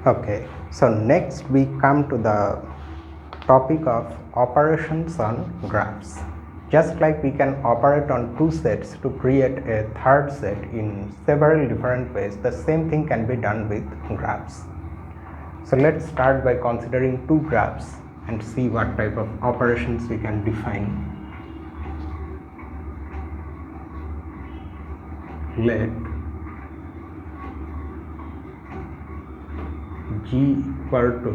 Okay, so next we come to the topic of operations on graphs. Just like we can operate on two sets to create a third set in several different ways, the same thing can be done with graphs. So let's start by considering two graphs and see what type of operations we can define. Let G equal to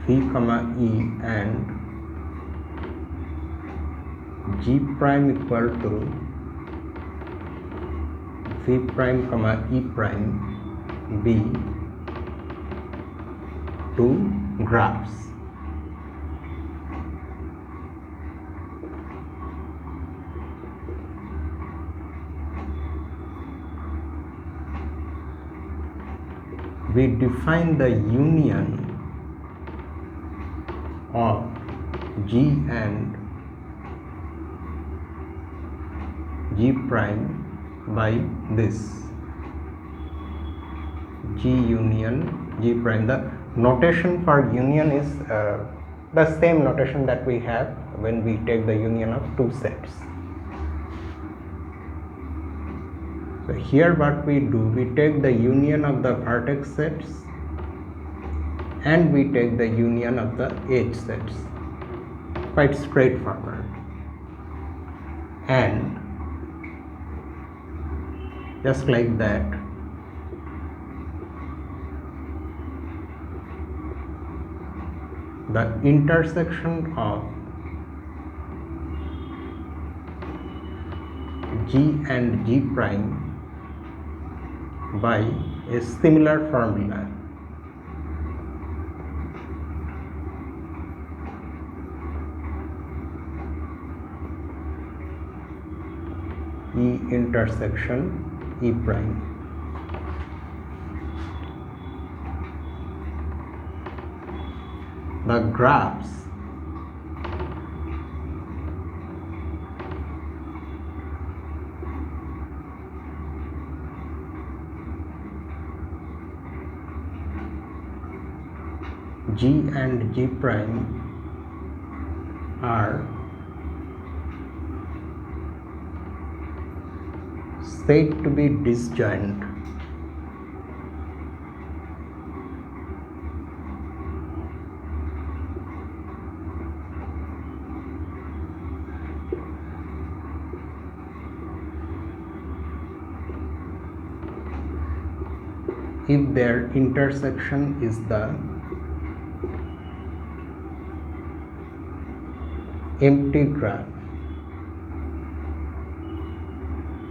V comma E and G prime equal to V prime comma E prime be two graphs. We define the union of G and G prime by this G union G prime. The notation for union is the same notation that we have when we take the union of two sets. So here what we do, we take the union of the vertex sets and we take the union of the edge sets. Quite straightforward. And just like that, the intersection of G and G prime by a similar formula E intersection E prime. The graphs G and G prime are said to be disjoint if their intersection is the empty graph,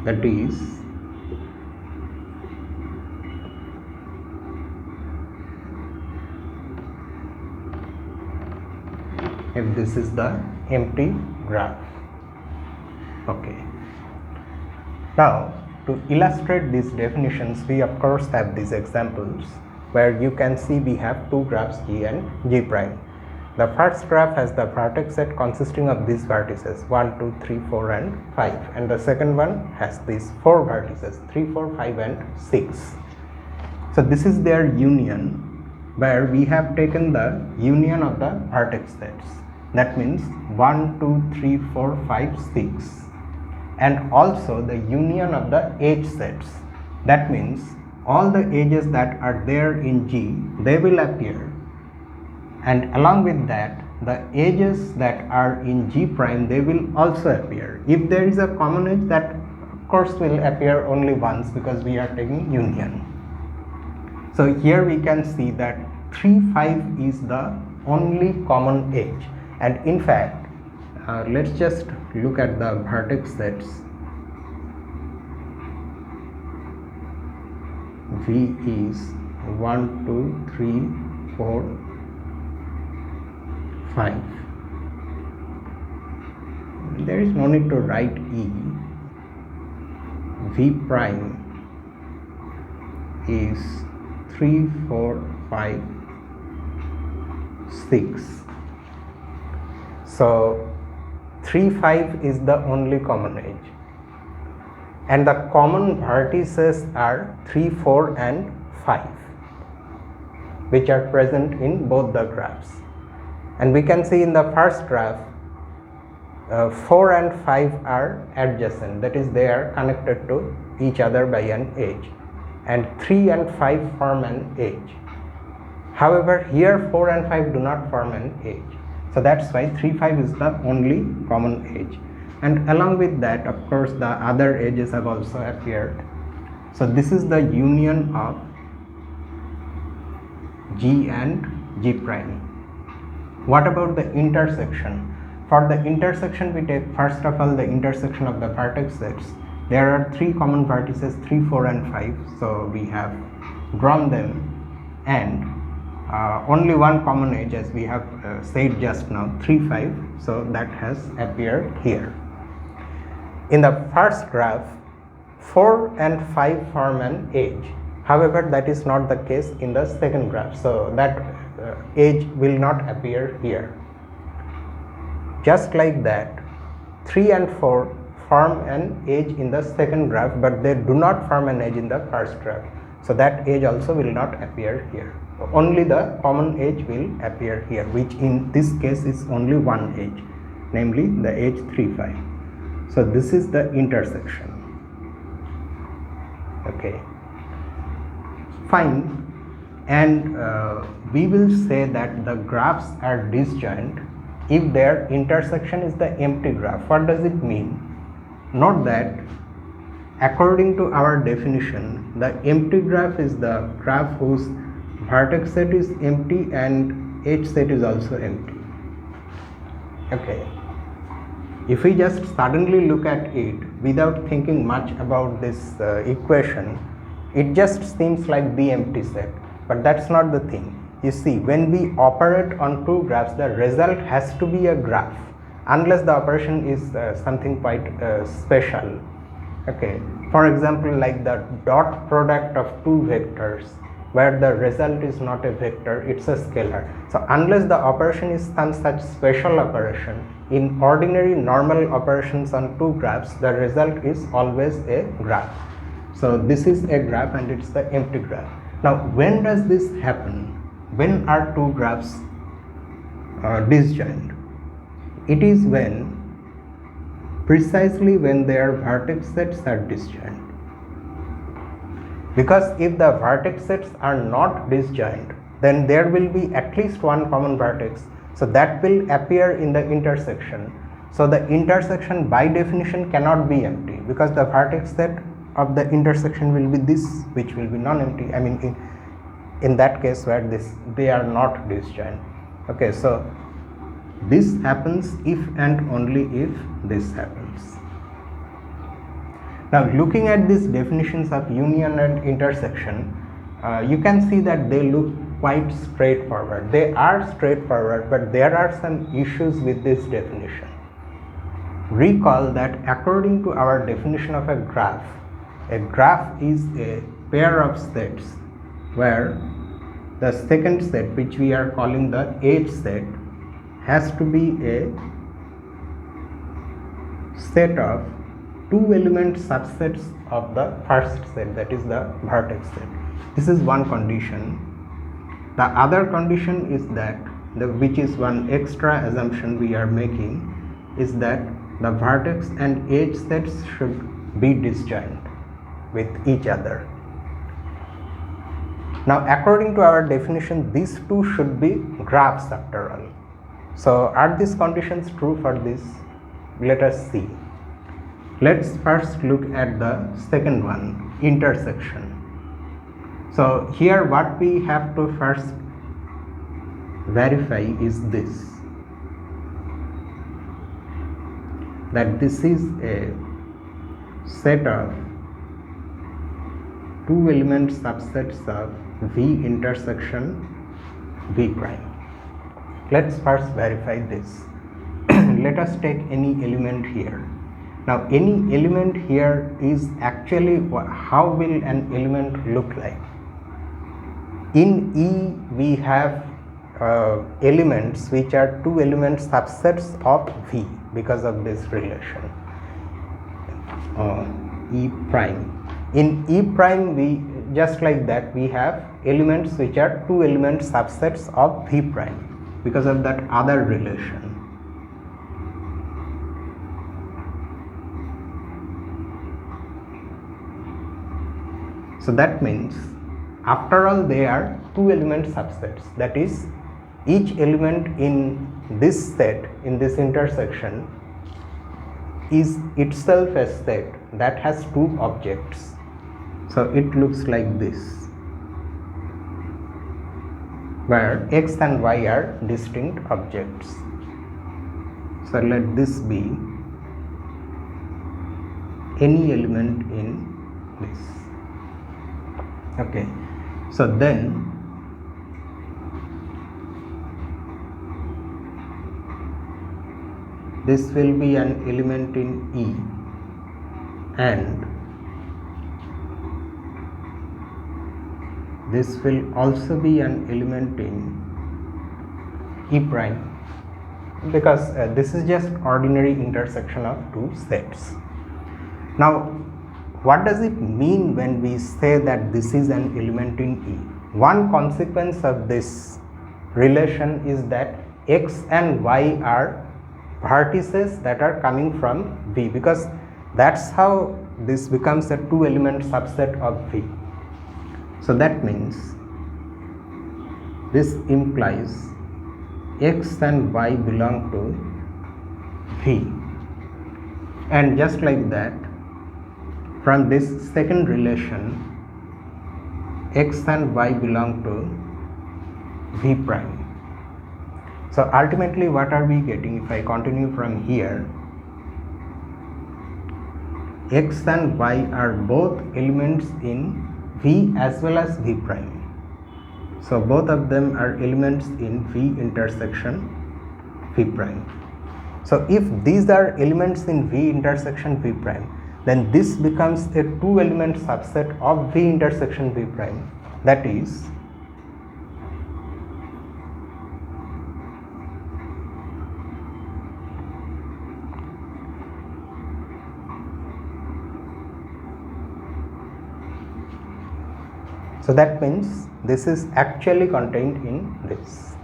that is if this is the empty graph. Okay, now to illustrate these definitions, we of course have these examples where you can see we have two graphs G and G prime. The first graph has the vertex set consisting of these vertices 1, 2, 3, 4 and 5, and the second one has these four vertices 3, 4, 5 and 6. So this is their union, where we have taken the union of the vertex sets, that means 1, 2, 3, 4, 5, 6, and also the union of the edge sets, that means all the edges that are there in G, they will appear, and along with that the edges that are in G prime, they will also appear. If there is a common edge, that of course will appear only once because we are taking union. So here we can see that 3, 5 is the only common edge, and in fact let's just look at the vertex sets. V is 1, 2, 3, 4, 5. There is no need to write E. V prime is 3, 4, 5, 6. So 3, 5 is the only common edge, and the common vertices are 3, 4 and 5. which are present in both the graphs. And we can see in the first graph 4 and 5 are adjacent, that is they are connected to each other by an edge, and 3 and 5 form an edge. However, here 4 and 5 do not form an edge, so that's why 3, 5 is the only common edge. And along with that, of course, the other edges have also appeared. So this is the union of G and G prime. What about the intersection? For the intersection, we take first of all the intersection of the vertex sets. There are 3 common vertices, 3, 4 and 5. So we have drawn them, and only one common edge, as we have said just now, 3, 5. So that has appeared here. In the first graph, 4 and 5 form an edge. However, that is not the case in the second graph. So that edge will not appear here. Just like that, 3 and 4 form an edge in the second graph, but they do not form an edge in the first graph. So that edge also will not appear here. Only the common edge will appear here, which in this case is only one edge, namely the edge 3, 5. So this is the intersection. Okay, fine. And we will say that the graphs are disjoint if their intersection is the empty graph. What does it mean? Note that according to our definition, the empty graph is the graph whose vertex set is empty and edge set is also empty. Okay, if we just suddenly look at it without thinking much about this equation, it just seems like the empty set, but that's not the thing. You see, when we operate on two graphs, the result has to be a graph, unless the operation is something quite special. Okay, for example, like the dot product of two vectors, where the result is not a vector, it's a scalar. So unless the operation is some such special operation, in ordinary normal operations on two graphs, the result is always a graph. So this is a graph and it's the empty graph. Now when does this happen? When are two graphs disjoint? It is precisely when their vertex sets are disjoint. Because if the vertex sets are not disjoint, then there will be at least one common vertex, so that will appear in the intersection. So the intersection by definition cannot be empty, because the vertex set of the intersection will be this, which will be non-empty. I mean, in that case where they are not disjoint. Okay, so this happens if and only if this happens. Now looking at these definitions of union and intersection, you can see that they look quite straightforward. They are straightforward, but there are some issues with this definition. Recall that according to our definition of a graph is a pair of sets where the second set, which we are calling the edge set, has to be a set of two element subsets of the first set, that is the vertex set. This is one condition. The other condition is that, which is one extra assumption we are making, is that the vertex and edge sets should be disjoint with each other. Now according to our definition, these two should be graphs after all. So are these conditions true for this? Let us see. Let's first look at the second one, intersection. So here what we have to first verify is this, that this is a set of two element subsets of V intersection V prime. Let's first verify this. Let us take any element here. Now any element here is actually, how will an element look like? In E we have elements which are two element subsets of V because of this relation E prime. In E prime we just like that we have elements which are two element subsets of V prime because of that other relation. So that means after all they are two element subsets, that is each element in this set, in this intersection, is itself a set that has two objects. So it looks like this, where x and y are distinct objects. So let this be any element in this. Okay, so then this will be an element in E, and this will also be an element in E prime, because this is just ordinary intersection of two sets. Now what does it mean when we say that this is an element in E? One consequence of this relation is that x and y are vertices that are coming from V, because that's how this becomes a two element subset of V. So that means this implies x and y belong to V, and just like that, from this second relation x and y belong to V prime. So ultimately what are we getting? If I continue from here, x and y are both elements in V as well as V prime. So both of them are elements in V intersection V prime. So if these are elements in V intersection V prime, then this becomes a two element subset of V intersection V prime, that is so that means this is actually contained in this.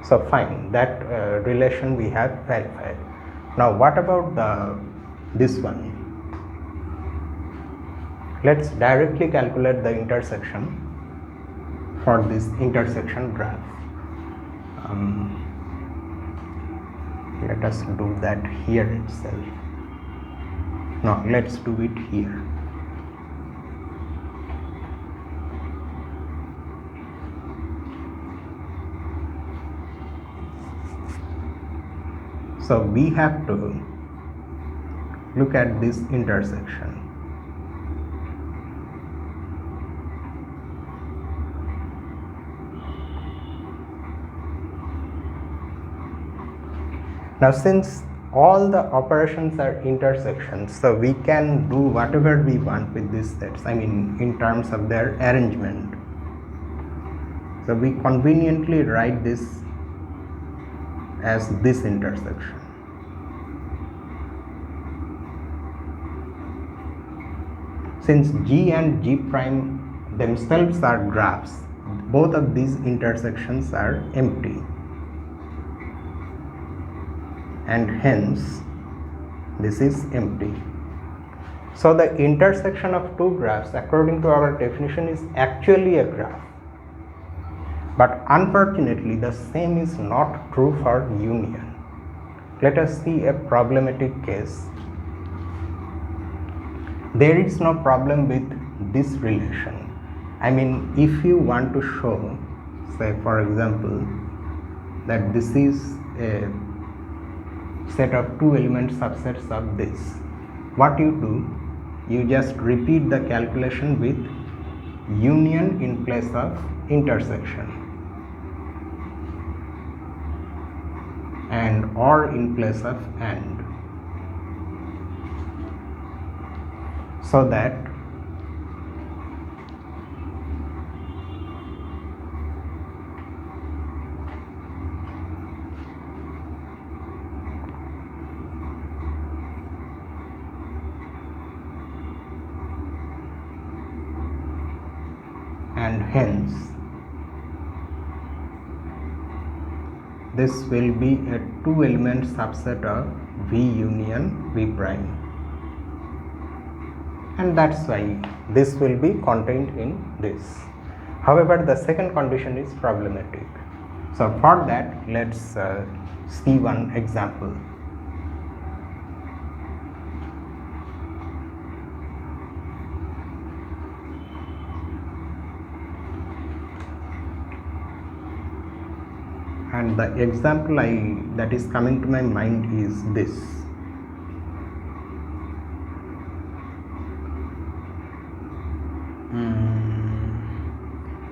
So fine, that relation we have verified. Now what about this one? Let's directly calculate the intersection for this intersection graph. Let us do that here itself. No, let's do it here. So we have to look at this intersection. Now since all the operations are intersections, so we can do whatever we want with these sets, I mean in terms of their arrangement. So we conveniently write this as this intersection. Since G and G prime themselves are graphs, both of these intersections are empty, and hence this is empty. So the intersection of two graphs, according to our definition, is actually a graph. But unfortunately the same is not true for union. Let us see a problematic case. There is no problem with this relation. I mean, if you want to show, say for example, that this is a set of two element subsets of this, what you do, you just repeat the calculation with union in place of intersection, and or in place of and, so that and hence this will be a two element subset of V union V prime, and that's why this will be contained in this. However, the second condition is problematic. So for that, let's see one example. And the example that is coming to my mind is this.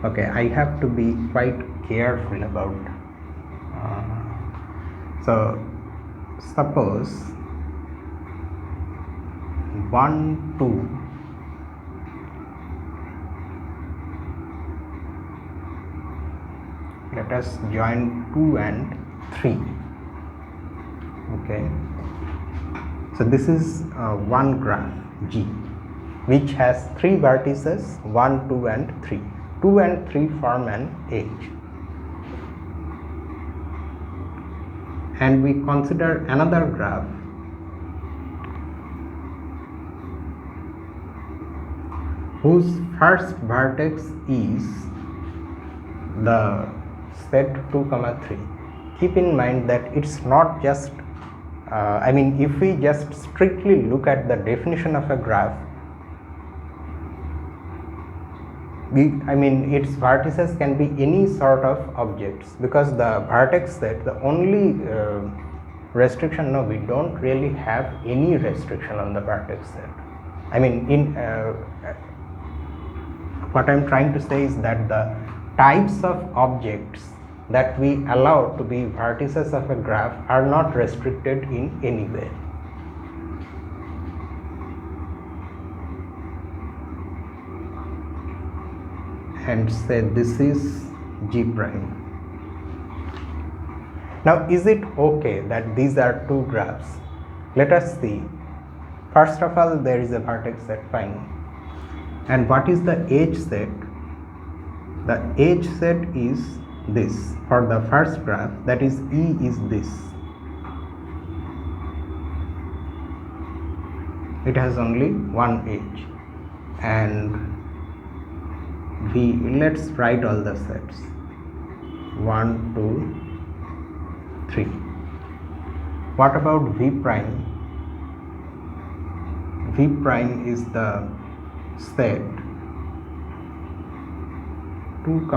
Okay, I have to be quite careful about so suppose 1 2 let us join 2 and 3. Okay, so this is one graph G which has 3 vertices 1 2 and 3. 2 and 3 form an edge, and we consider another graph whose first vertex is the set 2, 3. Keep in mind that it's not just if we just strictly look at the definition of a graph, its vertices can be any sort of objects, because the vertex set, the only restriction, no, we don't really have any restriction on the vertex set. What I'm trying to say is that the types of objects that we allow to be vertices of a graph are not restricted in any way. And say this is G prime. Now, is it okay that these are two graphs? Let us see. First of all, there is a vertex set, fine. And what is the edge set? The edge set is this. For the first graph, that is E is this. It has only one edge, and let's write all the sets 1 2 3. What about V prime? V prime is the set 2,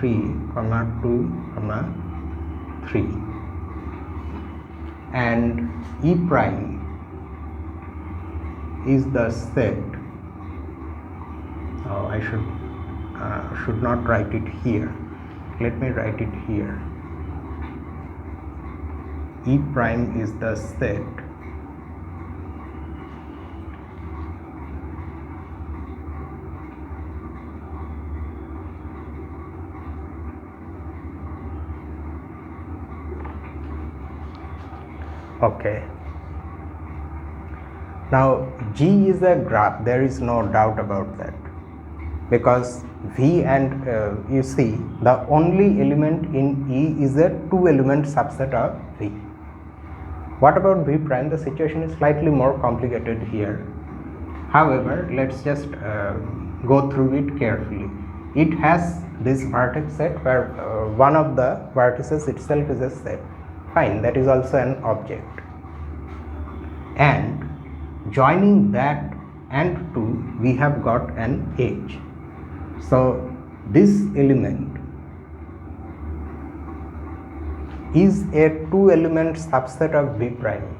3, 2, 3, and E prime is the set, I should not write it here, let me write it here. E prime is the set okay. Now G is a graph, there is no doubt about that, because V and you see the only element in E is a two element subset of V. What about V prime? The situation is slightly more complicated here. However, let's just go through it carefully. It has this vertex set where one of the vertices itself is a set, fine, that is also an object, and joining that and 2 we have got an edge. So this element is a two element subset of V prime,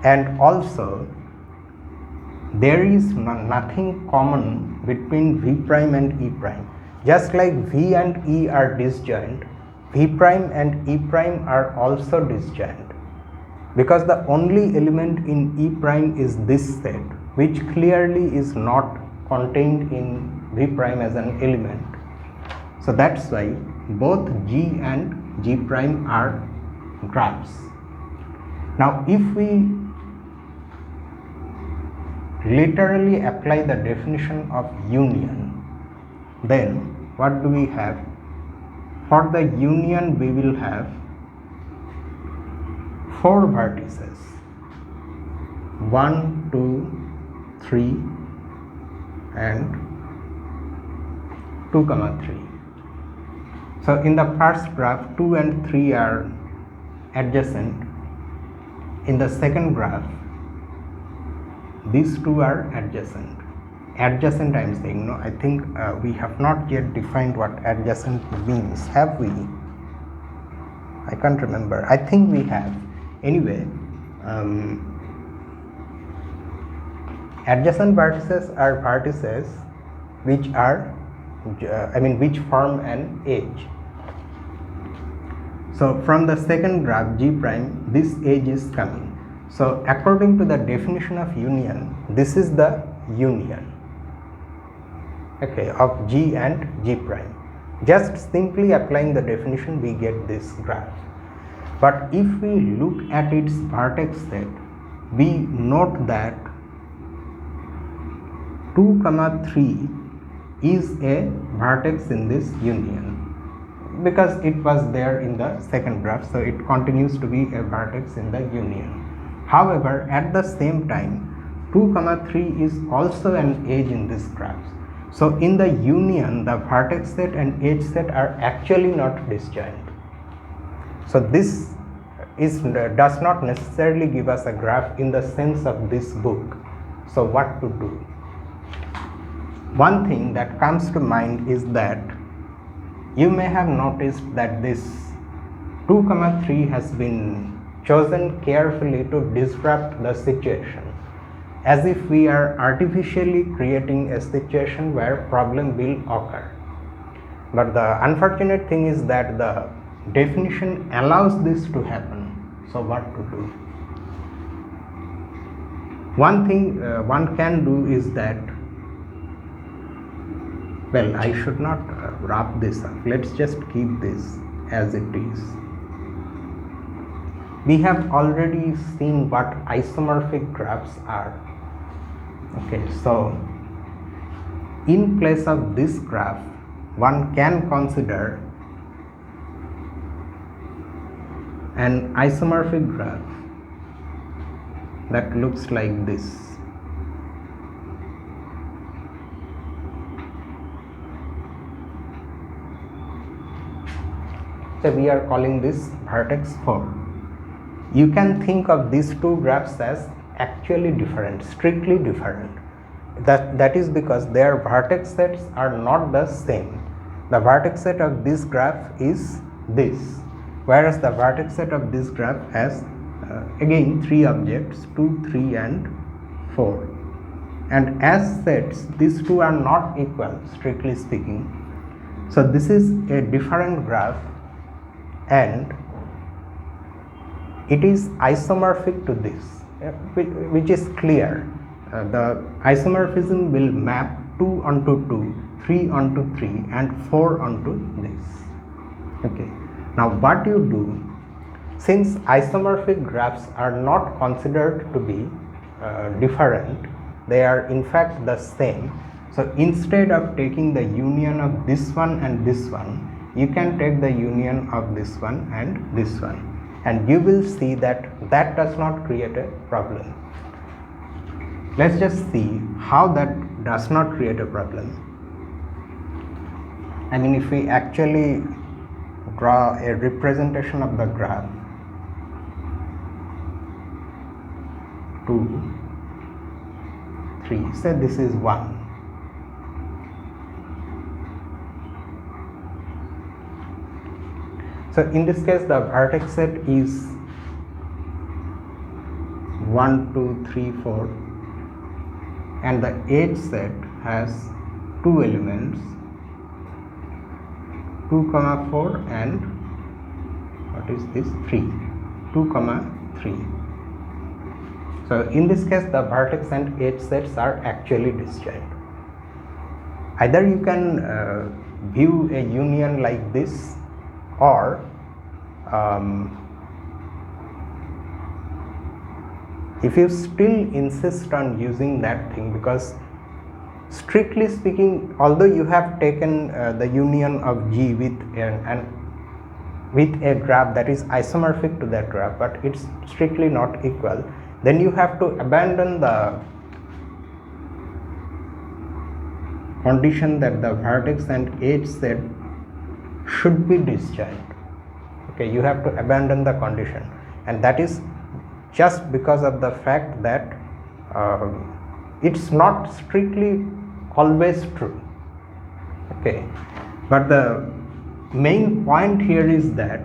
and also there is nothing common between V prime and E prime. Just like V and E are disjoint, V prime and E prime are also disjoint, because the only element in E prime is this set, which clearly is not contained in V prime as an element. So that's why both G and G prime are graphs. Now if we literally apply the definition of union, then what do we have? For the union we will have 4 vertices, 1, 2, 3 and 2, 3. So in the first graph 2 and 3 are adjacent. In the second graph these 2 are adjacent. Adjacent I am saying, no, I think we have not yet defined what adjacent means. Have we? I can't remember. I think we have. Anyway, adjacent vertices are vertices which are which form an edge. So from the second graph G prime, this edge is coming. So according to the definition of union, this is the union, okay, of G and G prime. Just simply applying the definition we get this graph. But if we look at its vertex set, we note that 2, 3 is a vertex in this union, because it was there in the second graph, so it continues to be a vertex in the union. However, at the same time 2, 3 is also an edge in this graph. So in the union, the vertex set and edge set are actually not disjoint. So this does not necessarily give us a graph in the sense of this book. So what to do? One thing that comes to mind is that you may have noticed that this 2, 3 has been chosen carefully to disrupt the situation, as if we are artificially creating a situation where problem will occur. But the unfortunate thing is that the definition allows this to happen. So what to do? One thing one can do is that, well, I should not wrap this up. Let's just keep this as it is. We have already seen what isomorphic graphs are. Okay, so in place of this graph, one can consider an isomorphic graph that looks like this. So we are calling this vertex 4. You can think of these 2 graphs as actually different, strictly different. That is because their vertex sets are not the same. The vertex set of this graph is this, whereas the vertex set of this graph has again 3 objects, 2, 3 and 4. And as sets, these 2 are not equal, strictly speaking. So this is a different graph and it is isomorphic to this, which is clear. The isomorphism will map 2 onto 2, 3 onto 3 and 4 onto this. Okay. Now what you do, since isomorphic graphs are not considered to be different, they are in fact the same. So instead of taking the union of this one and this one, you can take the union of this one and this one, and you will see that that does not create a problem. Let's just see how that does not create a problem. I mean, if we actually draw a representation of the graph, 2, 3, say this is 1. So in this case the vertex set is 1, 2, 3, 4 and the edge set has 2 elements, 2, 4 and what is this, 3, 2, 3. So in this case the vertex and edge sets are actually disjoint. Either you can view a union like this, or if you still insist on using that thing, because strictly speaking, although you have taken the union of G with with a graph that is isomorphic to that graph, but it's strictly not equal, then you have to abandon the condition that the vertex and edge set should be disjoint. Okay, you have to abandon the condition, and that is just because of the fact that it's not strictly always true. Okay, but the main point here is that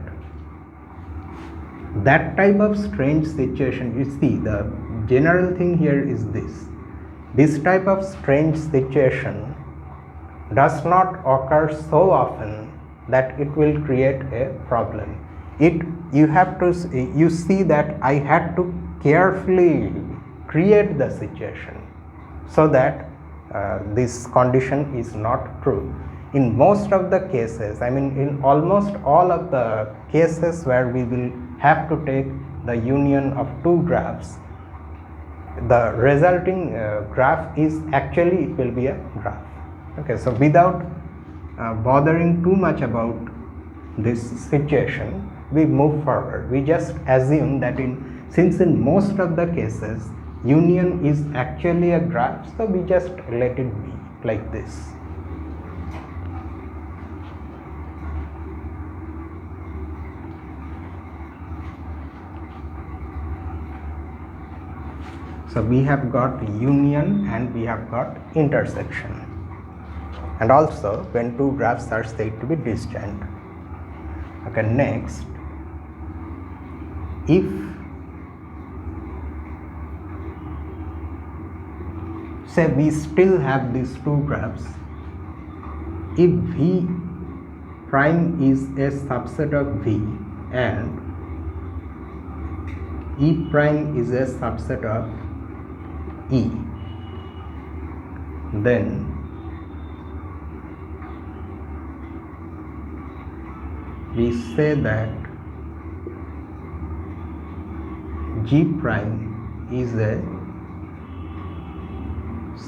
that type of strange situation, you see, the general thing here is this type of strange situation does not occur so often that it will create a problem. You see that I had to carefully create the situation so that this condition is not true. In most of the cases, I mean in almost all of the cases where we will have to take the union of two graphs, the resulting graph is actually, it will be a graph. Okay, so without bothering too much about this situation, we move forward. We just assume that since in most of the cases union is actually a graph, so we just let it be like this. So we have got union and we have got intersection, and also when two graphs are said to be disjoint. Okay, next, if say we still have these two graphs, if V prime is a subset of V and E prime is a subset of E, then we say that G prime is a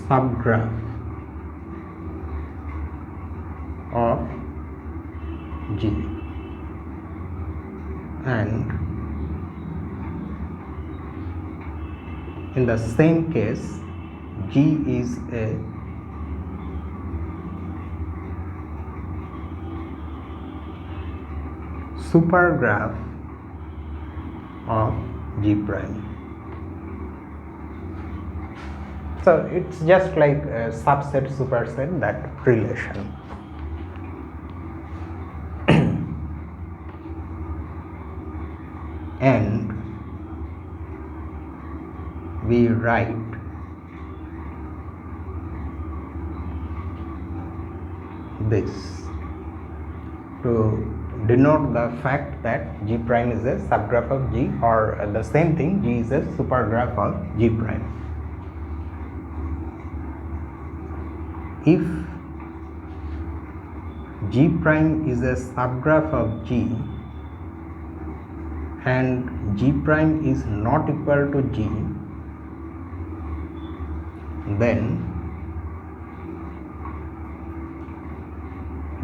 subgraph of G, and in the same case G is a supergraph of G prime. So it's just like a subset superset, that relation. And we write this to denote the fact that G prime is a subgraph of G, or the same thing, G is a supergraph of G prime. If G prime is a subgraph of G and G prime is not equal to G, then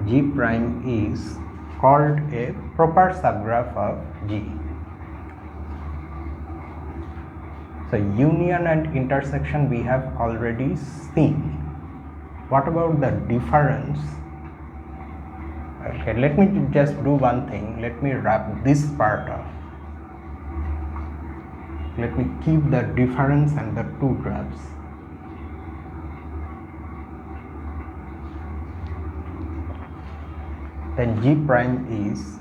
G prime is called a proper subgraph of G. So union and intersection we have already seen. What about the difference? Okay, let me just do one thing. Let me wrap this part up. Let me keep the difference and the two graphs. Then G prime is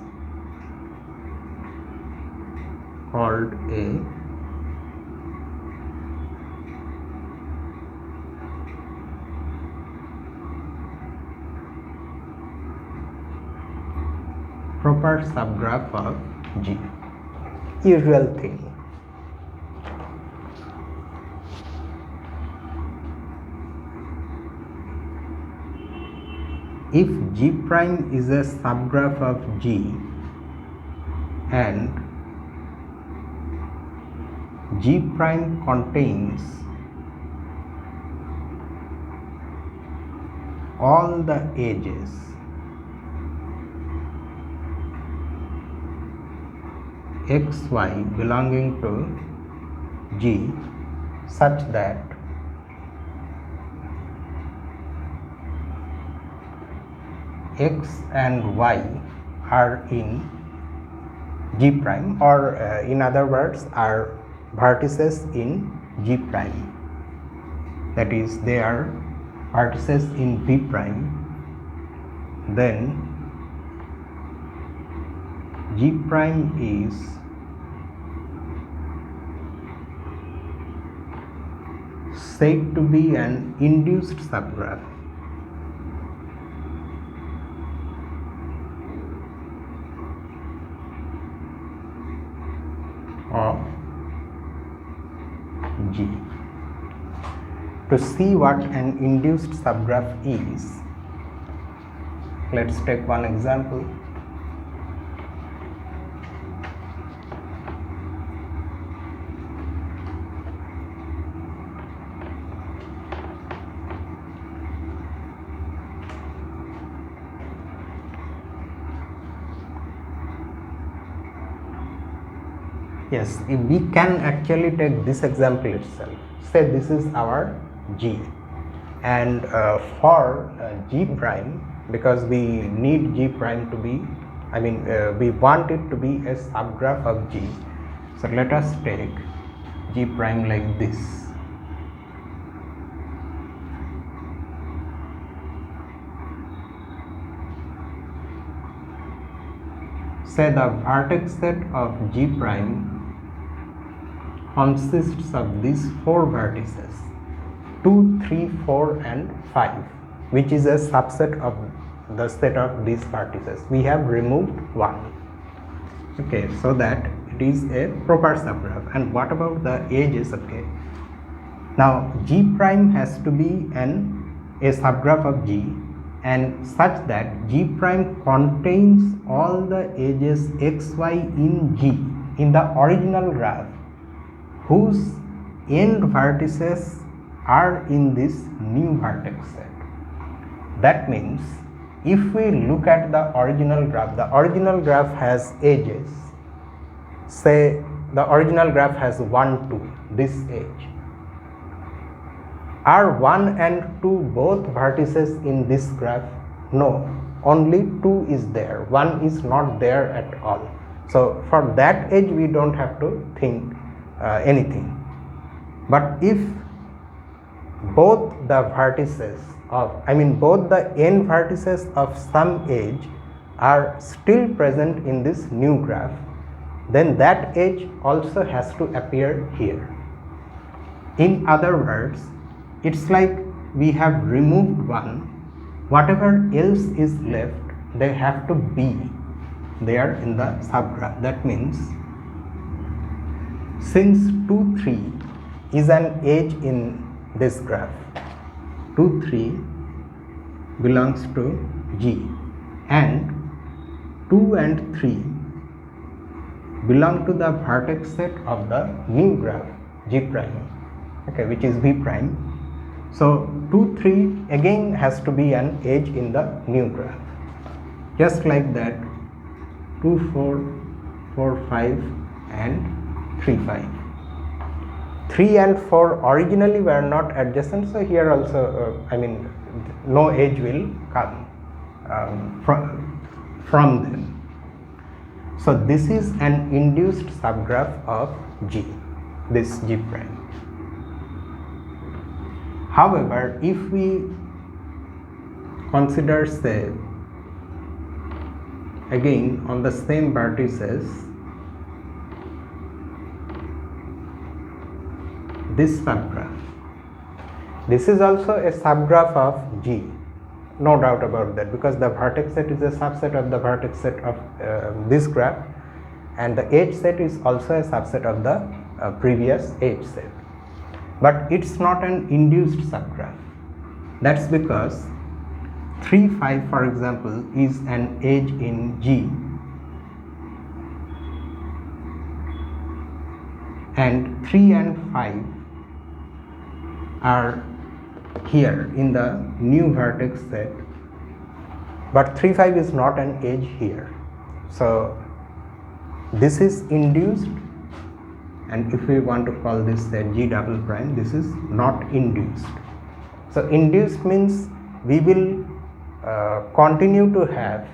called a proper subgraph of G. Usual thing. If G prime is a subgraph of G and G prime contains all the edges xy belonging to G such that x and y are in G prime, or in other words are vertices in G prime, that is they are vertices in V prime, then G prime is said to be an induced subgraph of G. To see what an induced subgraph is, let's take one example. Yes, we can actually take this example itself. Say this is our G, and for G prime, because we need G prime to be, we want it to be a subgraph of G. So let us take G prime like this. Say the vertex set of G prime consists of these four vertices 2, 3, 4 and 5, which is a subset of the set of these vertices. We have removed one. Okay, so that it is a proper subgraph. And what about the edges? Okay, now G prime has to be a subgraph of G, and such that G prime contains all the edges xy in G in the original graph whose end vertices are in this new vertex set. That means if we look at the original graph has edges. Say the original graph has 1, 2, this edge. Are 1 and 2 both vertices in this graph? No, only 2 is there, 1 is not there at all. So for that edge we don't have to think anything. But if both the vertices of, both the end vertices of some edge are still present in this new graph, then that edge also has to appear here. In other words, it's like we have removed one, whatever else is left, they have to be there in the subgraph. That means since 2, 3 is an edge in this graph, 2, 3 belongs to G, and 2 and 3 belong to the vertex set of the new graph G prime, okay, which is V prime. So 2, 3 again has to be an edge in the new graph. Just like that, 2, 4, 4, 5 and 3, 5. 3 and 4 originally were not adjacent, so here also no edge will come from them. So this is an induced subgraph of G, this G prime. However, if we consider, say, again on the same vertices, this subgraph, this is also a subgraph of G, no doubt about that, because the vertex set is a subset of the vertex set of this graph, and the edge set is also a subset of the previous edge set. But it's not an induced subgraph. That's because 3, 5, for example, is an edge in G, and 3 and 5 are here in the new vertex set, but 3 5 is not an edge here. So this is induced, and if we want to call this a G double prime, this is not induced. So induced means we will continue to have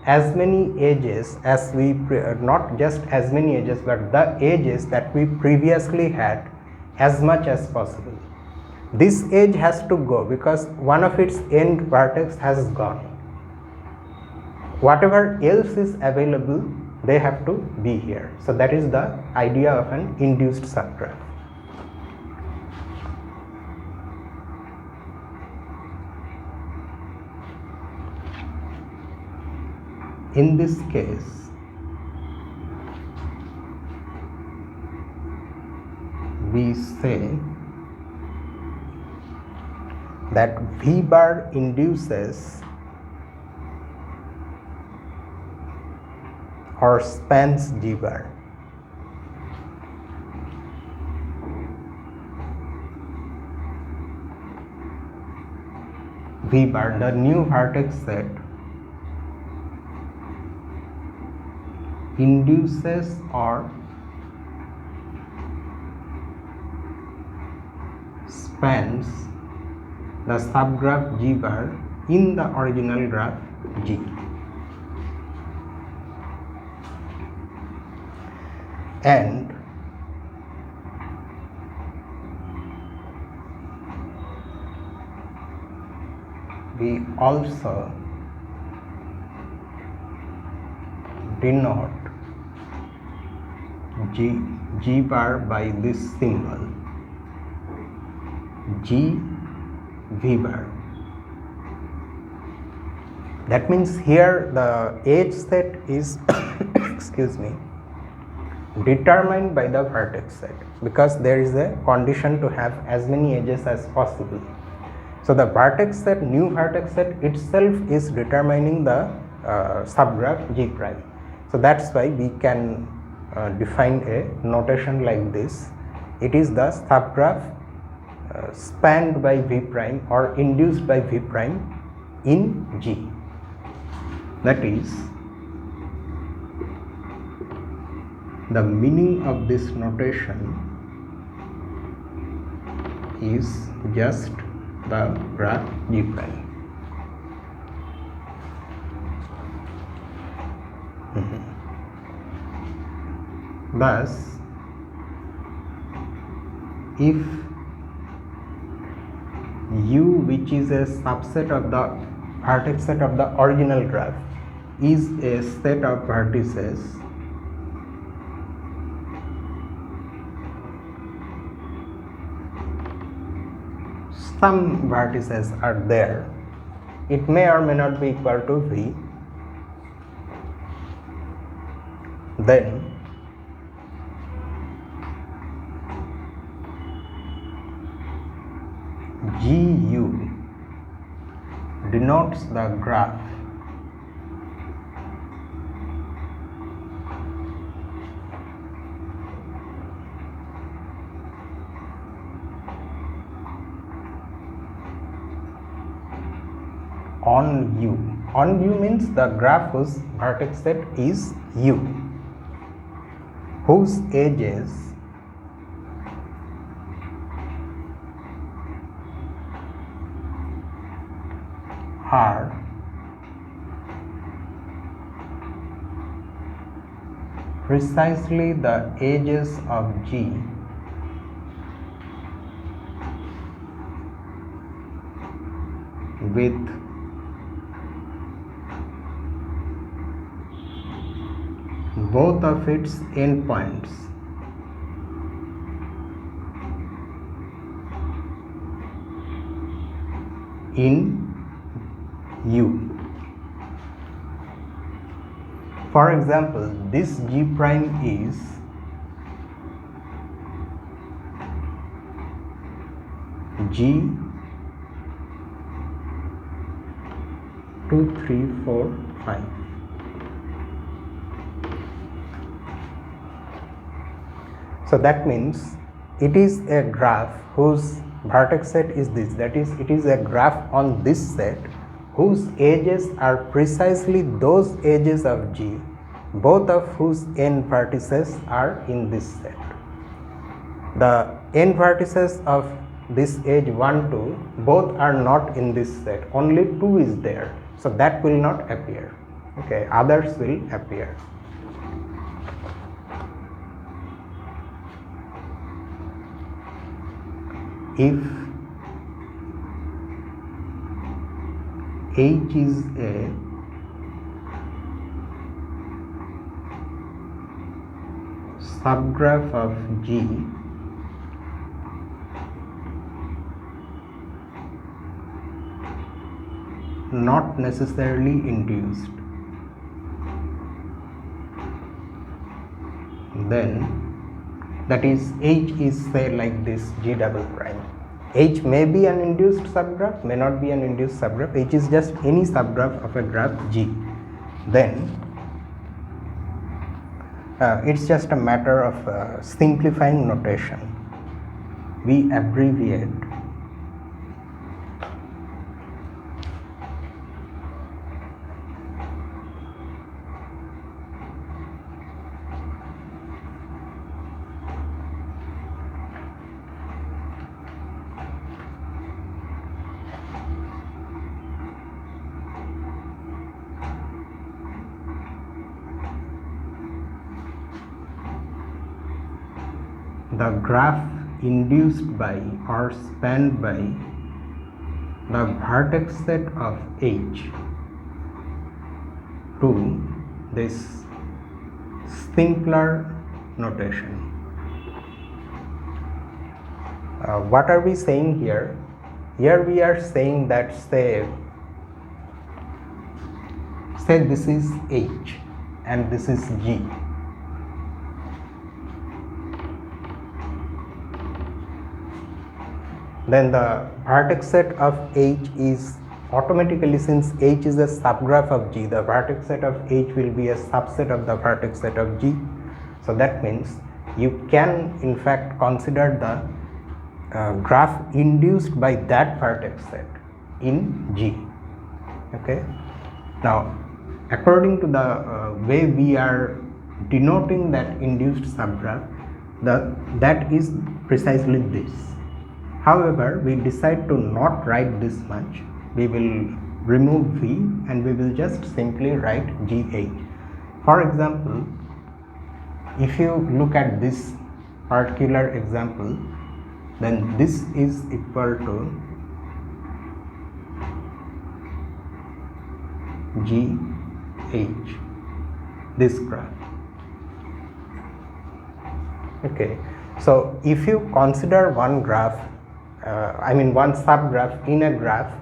as many edges as we not just as many edges, but the edges that we previously had as much as possible. This edge has to go because one of its end vertex has gone. Whatever else is available, they have to be here. So that is the idea of an induced subgraph. In this case, we say that V bar induces or spans G bar. V bar, the new vertex set, induces or spans the subgraph G bar in the original graph G. And we also denote G bar by this symbol G V bar. That means here the edge set is excuse me, determined by the vertex set, because there is a condition to have as many edges as possible. So the vertex set, new vertex set itself is determining the subgraph G prime. So that's why we can define a notation like this. It is the subgraph spanned by V prime or induced by V prime in G. That is, the meaning of this notation is just the graph G prime. Thus, if U, which is a subset of the vertex set of the original graph, is a set of vertices some vertices are there, it may or may not be equal to V, then GU denotes the graph on U. On U means the graph whose vertex set is U, whose edges are precisely the edges of G with both of its endpoints in U. For example, this G prime is G 2 3 4 5. So that means it is a graph whose vertex set is this, that is, it is a graph on this set whose edges are precisely those edges of G, both of whose n vertices are in this set. The n vertices of this edge 1, 2, both are not in this set, only 2 is there, so that will not appear. Okay, others will appear. If H is a subgraph of G, not necessarily induced, then that is H is say like this G double prime. H may be an induced subgraph, may not be an induced subgraph. H is just any subgraph of a graph G. Then it's just a matter of simplifying notation. We abbreviate the graph induced by or spanned by the vertex set of H to this simpler notation. What are we saying here? Here we are saying that say this is H and this is G. Then the vertex set of H is automatically, since H is a subgraph of G, the vertex set of H will be a subset of the vertex set of G. So that means you can in fact consider the graph induced by that vertex set in G. Okay. Now, according to the way we are denoting that induced subgraph, that is precisely this. However, we decide to not write this much. We will remove V and we will just simply write GH. For example, if you look at this particular example, then this is equal to GH, this graph. Okay, so if you consider one graph, one subgraph in a graph,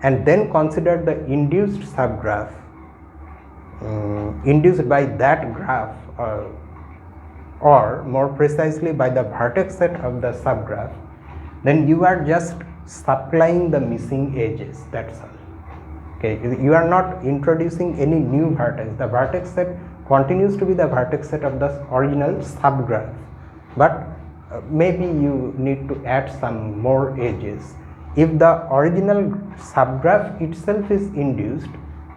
and then consider the induced subgraph induced by that graph, or more precisely by the vertex set of the subgraph, then you are just supplying the missing edges, that's all. Okay, you are not introducing any new vertex. The vertex set continues to be the vertex set of the original subgraph, but maybe you need to add some more edges. If the original subgraph itself is induced,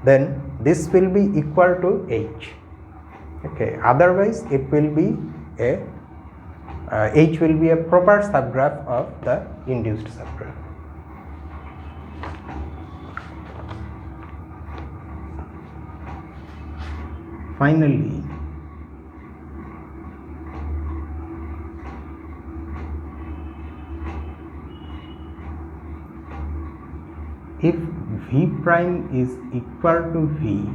then this will be equal to H. Okay, otherwise it will be H will be a proper subgraph of the induced subgraph. Finally, if V prime is equal to V,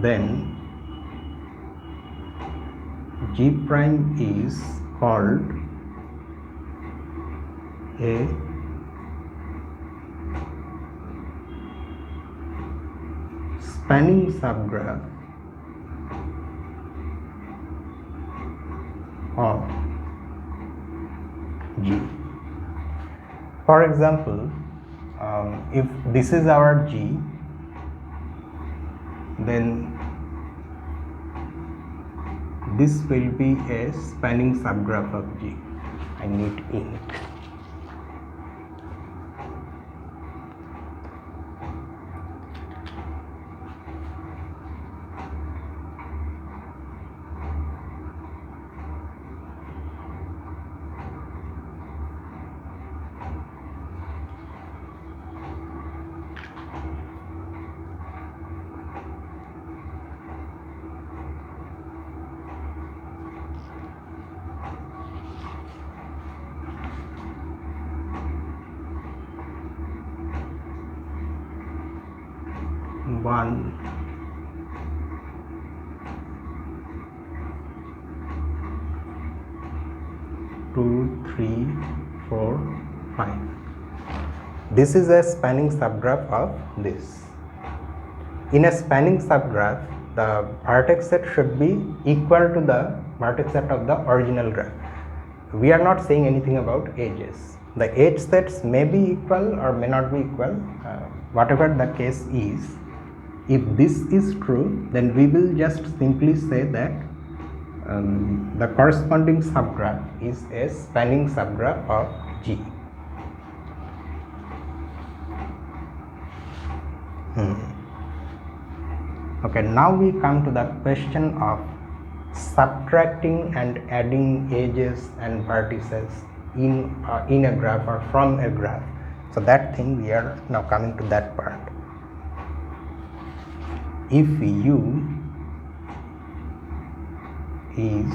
then G prime is called a spanning subgraph of G. For example, if this is our G, then this will be a spanning subgraph of G. I need ink. One, two, three, 4, 5. This is a spanning subgraph of this. In a spanning subgraph, the vertex set should be equal to the vertex set of the original graph. We are not saying anything about edges. The edge sets may be equal or may not be equal, whatever the case is. If this is true, then we will just simply say that the corresponding subgraph is a spanning subgraph of G. Okay, now we come to the question of subtracting and adding edges and vertices in a graph or from a graph. So that thing we are now coming to that part. If U is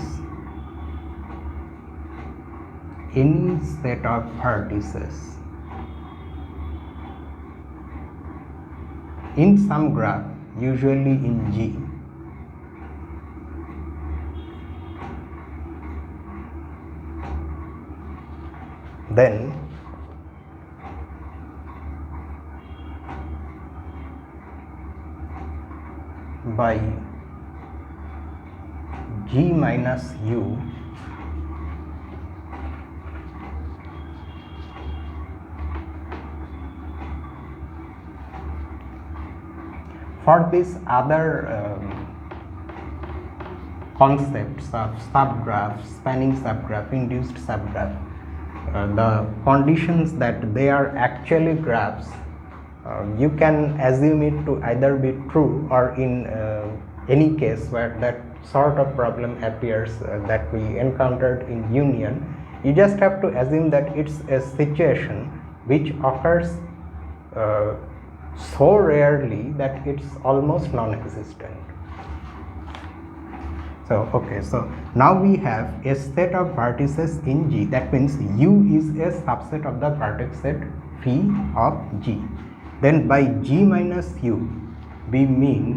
any set of vertices in some graph, usually in G, then by G minus U for these other concepts of subgraph, spanning subgraph, induced subgraph, the conditions that they are actually graphs, you can assume it to either be true, or in any case where that sort of problem appears that we encountered in union, you just have to assume that it's a situation which occurs so rarely that it's almost non-existent. So okay, so now we have a set of vertices in G. That means U is a subset of the vertex set phi of G. Then by G minus U we mean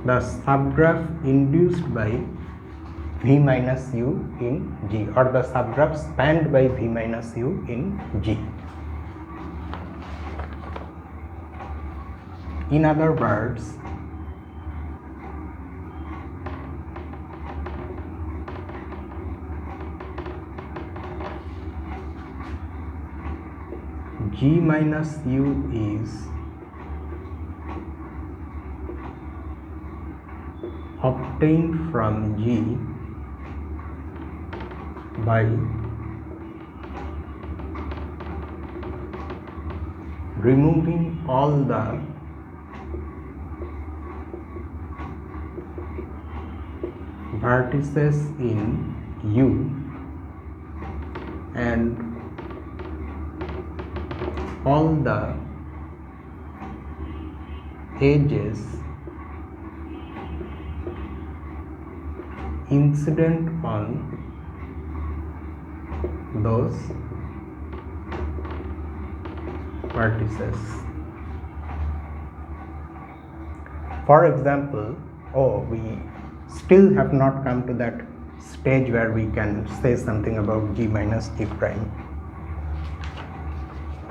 the subgraph induced by V minus U in G, or the subgraph spanned by V minus U in G. In other words, G minus U is obtained from G by removing all the vertices in U and all the edges incident on those vertices. For example, we still have not come to that stage where we can say something about G minus G prime.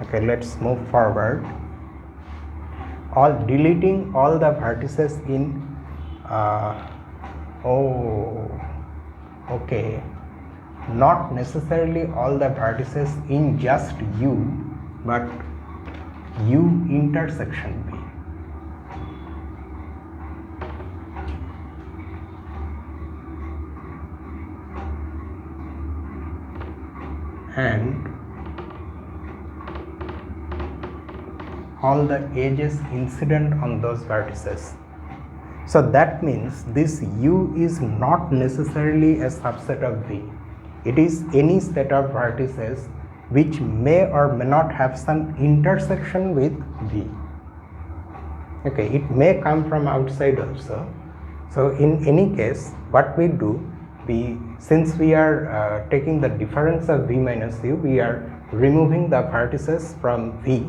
Okay, let's move forward. Deleting all the vertices in okay, not necessarily all the vertices in just U, but U intersection V. and all the edges incident on those vertices. So that means this U is not necessarily a subset of V. It is any set of vertices which may or may not have some intersection with V. Okay, it may come from outside also. So in any case, what we do, since we are taking the difference of V minus U, we are removing the vertices from V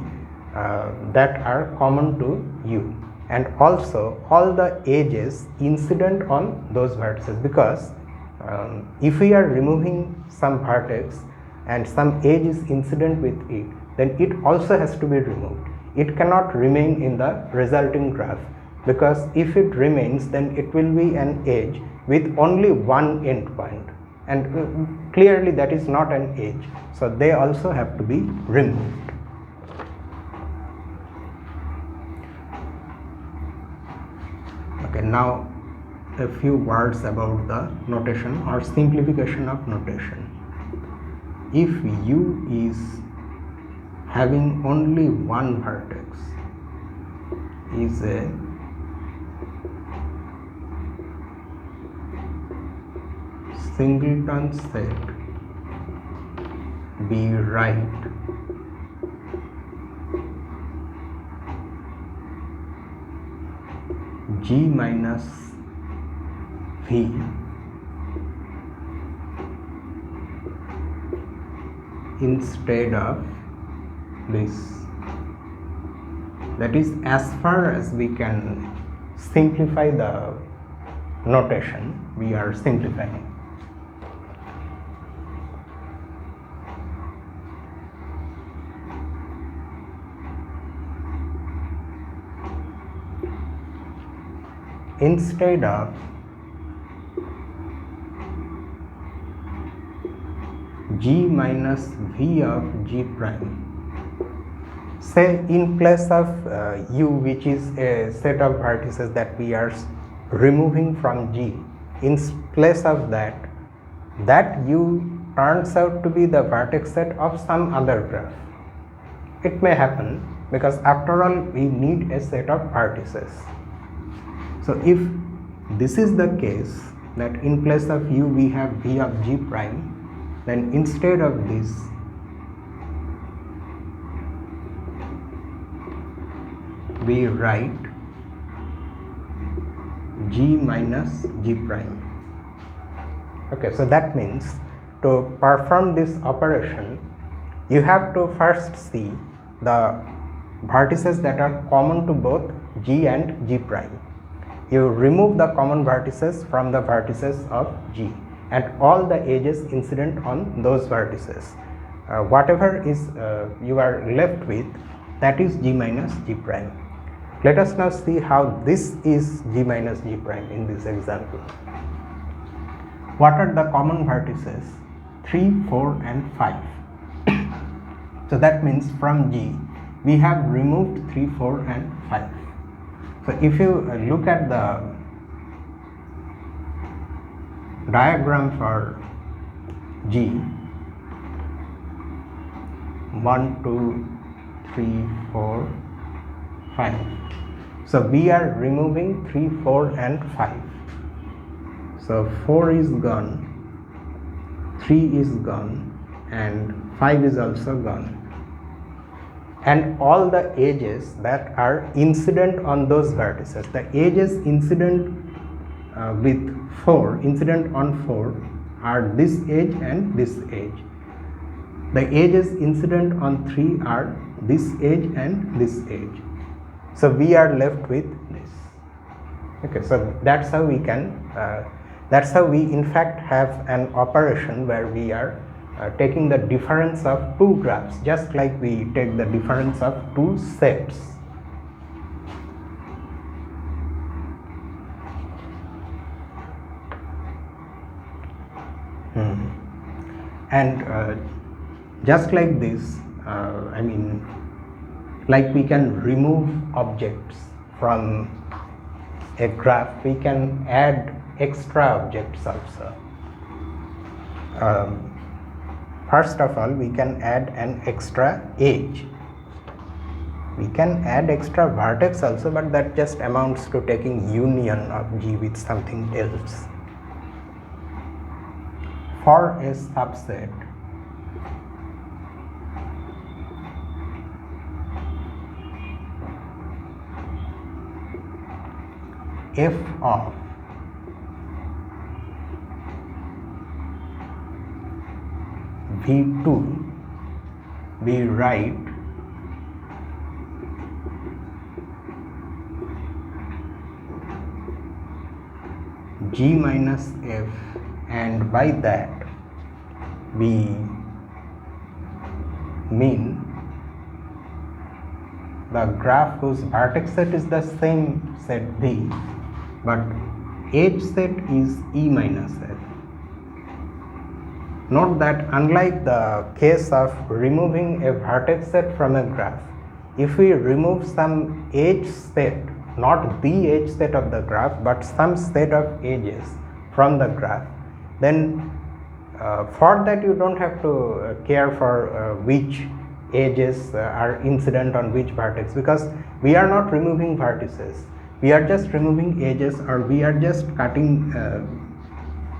that are common to U, and also all the edges incident on those vertices, because if we are removing some vertex and some edge is incident with it, then it also has to be removed. It cannot remain in the resulting graph, because if it remains, then it will be an edge with only one endpoint, and clearly that is not an edge, so they also have to be removed. Okay, now a few words about the notation or simplification of notation. If U is having only one vertex, is a singleton set, we write G minus V instead of this. That is, as far as we can simplify the notation, we are simplifying. Instead of G minus V of G prime, say in place of U, which is a set of vertices that we are removing from G, in place of that U turns out to be the vertex set of some other graph. It may happen, because after all we need a set of vertices. So if this is the case, that in place of U we have V of G prime, then instead of this we write G minus G prime. Okay, so that means to perform this operation, you have to first see the vertices that are common to both G and G prime. You remove the common vertices from the vertices of G and all the edges incident on those vertices. Whatever is you are left with, that is G minus G prime. Let us now see how this is G minus G prime in this example. What are the common vertices? 3, 4 and 5. So that means from G we have removed 3, 4 and 5. So if you look at the diagram for G, 1, 2, 3, 4, 5. So we are removing 3, 4 and 5. So 4 is gone, 3 is gone, and 5 is also gone. And all the edges that are incident on those vertices, the edges incident with 4, incident on 4 are this edge and this edge. The edges incident on 3 are this edge and this edge. So we are left with this. Okay, so that's how we can, that's how we in fact have an operation where we are taking the difference of two graphs, just like we take the difference of two sets. And just like this, I mean, like we can remove objects from a graph, we can add extra objects also. first of all we can add an extra edge. We can add extra vertex also, but that just amounts to taking union of G with something else. For a subset f of V2, we write G minus F, and by that we mean the graph whose vertex set is the same set V, but edge set is E minus F. Note that unlike the case of removing a vertex set from a graph, if we remove some edge set, not the edge set of the graph but some set of edges from the graph, then for that you don't have to care for which edges are incident on which vertex, because we are not removing vertices, we are just removing edges, or we are just cutting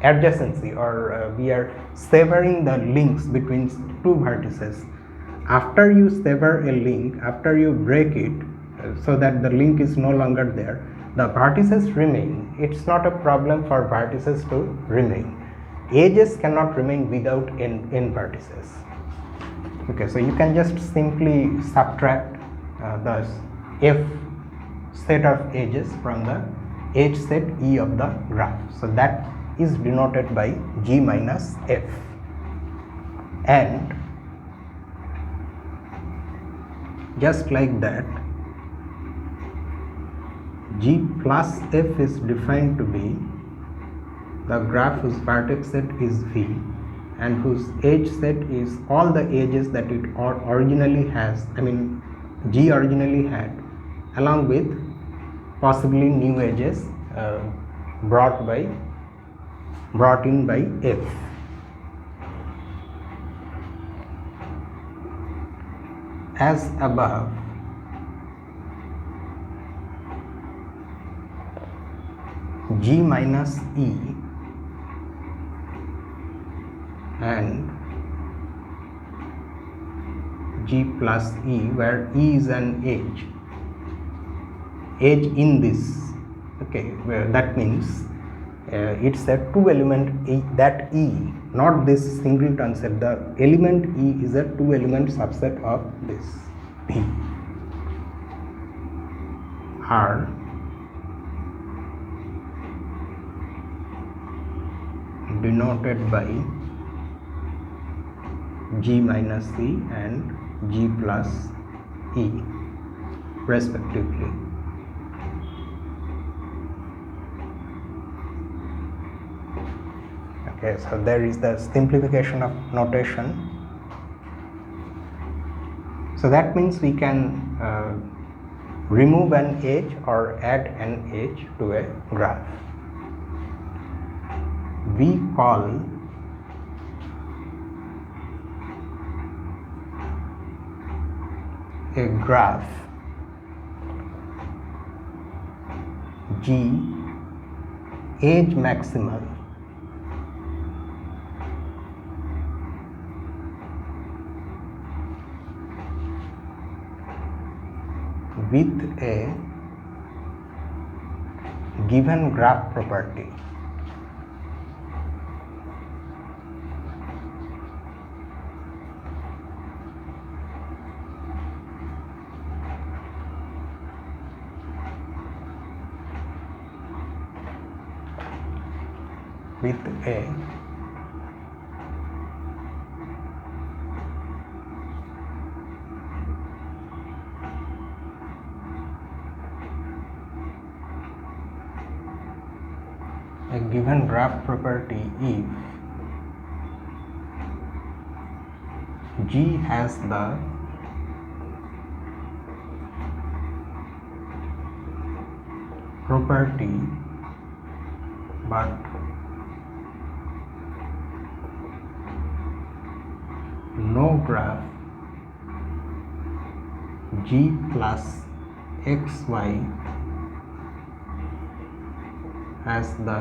adjacency, or we are severing the links between two vertices. After you sever a link, after you break it so that the link is no longer there, the vertices remain. It's not a problem for vertices to remain. Edges cannot remain without n vertices. Okay, so you can just simply subtract the f set of edges from the edge set E of the graph. So that is denoted by G minus F, and just like that, G plus F is defined to be the graph whose vertex set is V and whose edge set is all the edges that it originally has, G originally had, along with possibly new edges brought in by F. As above, G minus E and G plus E, where E is an edge in this. Okay, where that means it's a two element that E, not this singleton set. The element E is a two element subset of this V, are denoted by G minus E and G plus E respectively. Okay, so there is the simplification of notation. So that means we can remove an edge or add an edge to a graph. We call a graph G edge maximal with a given graph property. With a given graph property if G has the property but graph g plus xy has the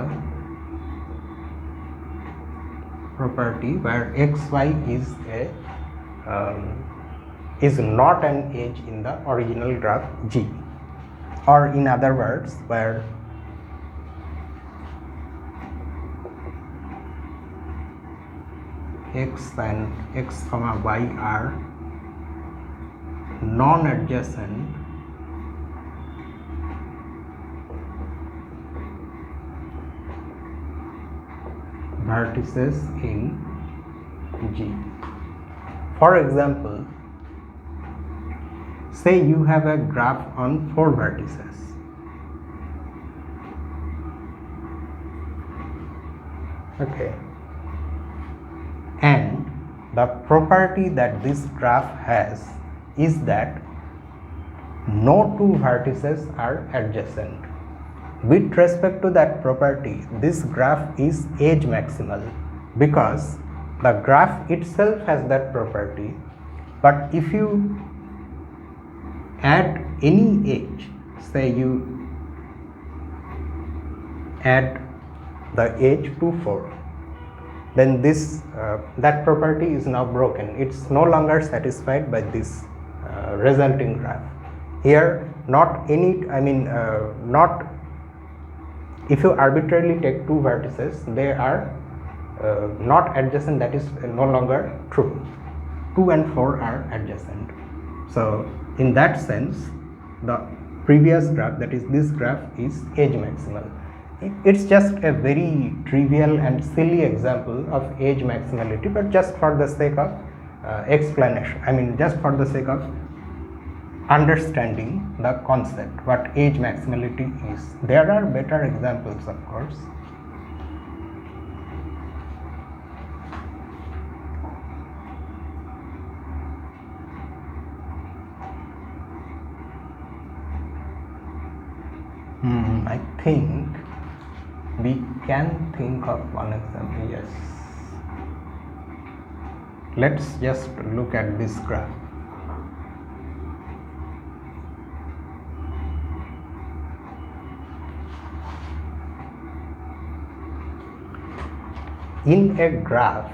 property where xy is not an edge in the original graph G, or in other words, where x and x comma y are non-adjacent vertices in G. For example, say you have a graph on 4 vertices. Okay. And the property that this graph has is that no 2 vertices are adjacent. With respect to that property, this graph is edge maximal because the graph itself has that property, but if you add any edge, say you add the edge to 4, then this that property is now broken. It's no longer satisfied by this resulting graph. Here, not if you arbitrarily take 2 vertices, they are not adjacent, that is no longer true. 2 and 4 are adjacent. So in that sense, the previous graph, that is this graph, is edge maximal. It's just a very trivial and silly example of edge maximality, but just for the sake of explanation, just for the sake of understanding the concept, what edge maximality is. There are better examples, of course. I think we can think of one example. Yes, let's just look at this graph. In a graph,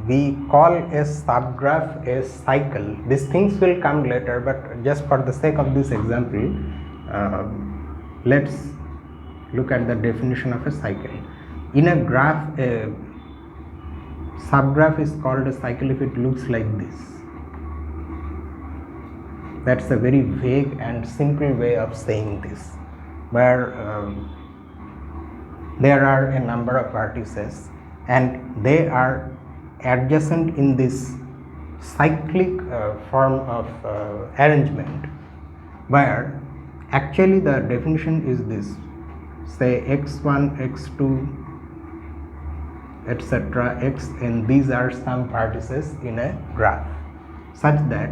we call a subgraph a cycle. These things will come later, but just for the sake of this example, let's look at the definition of a cycle. In a graph, a subgraph is called a cycle if it looks like this. That's a very vague and simple way of saying this, where there are a number of vertices and they are adjacent in this cyclic form of arrangement, where actually the definition is this: say x1, x2, etc., x, and these are some vertices in a graph, such that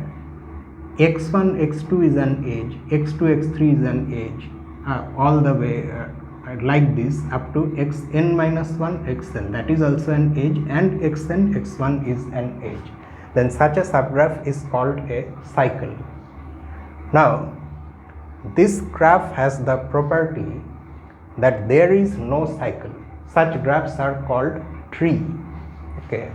x1, x2 is an edge, x2, x3 is an edge, all the way like this up to xn minus 1 xn, that is also an edge, and xn, x1 is an edge. Then such a subgraph is called a cycle. Now, this graph has the property that there is no cycle. Such graphs are called tree. Okay.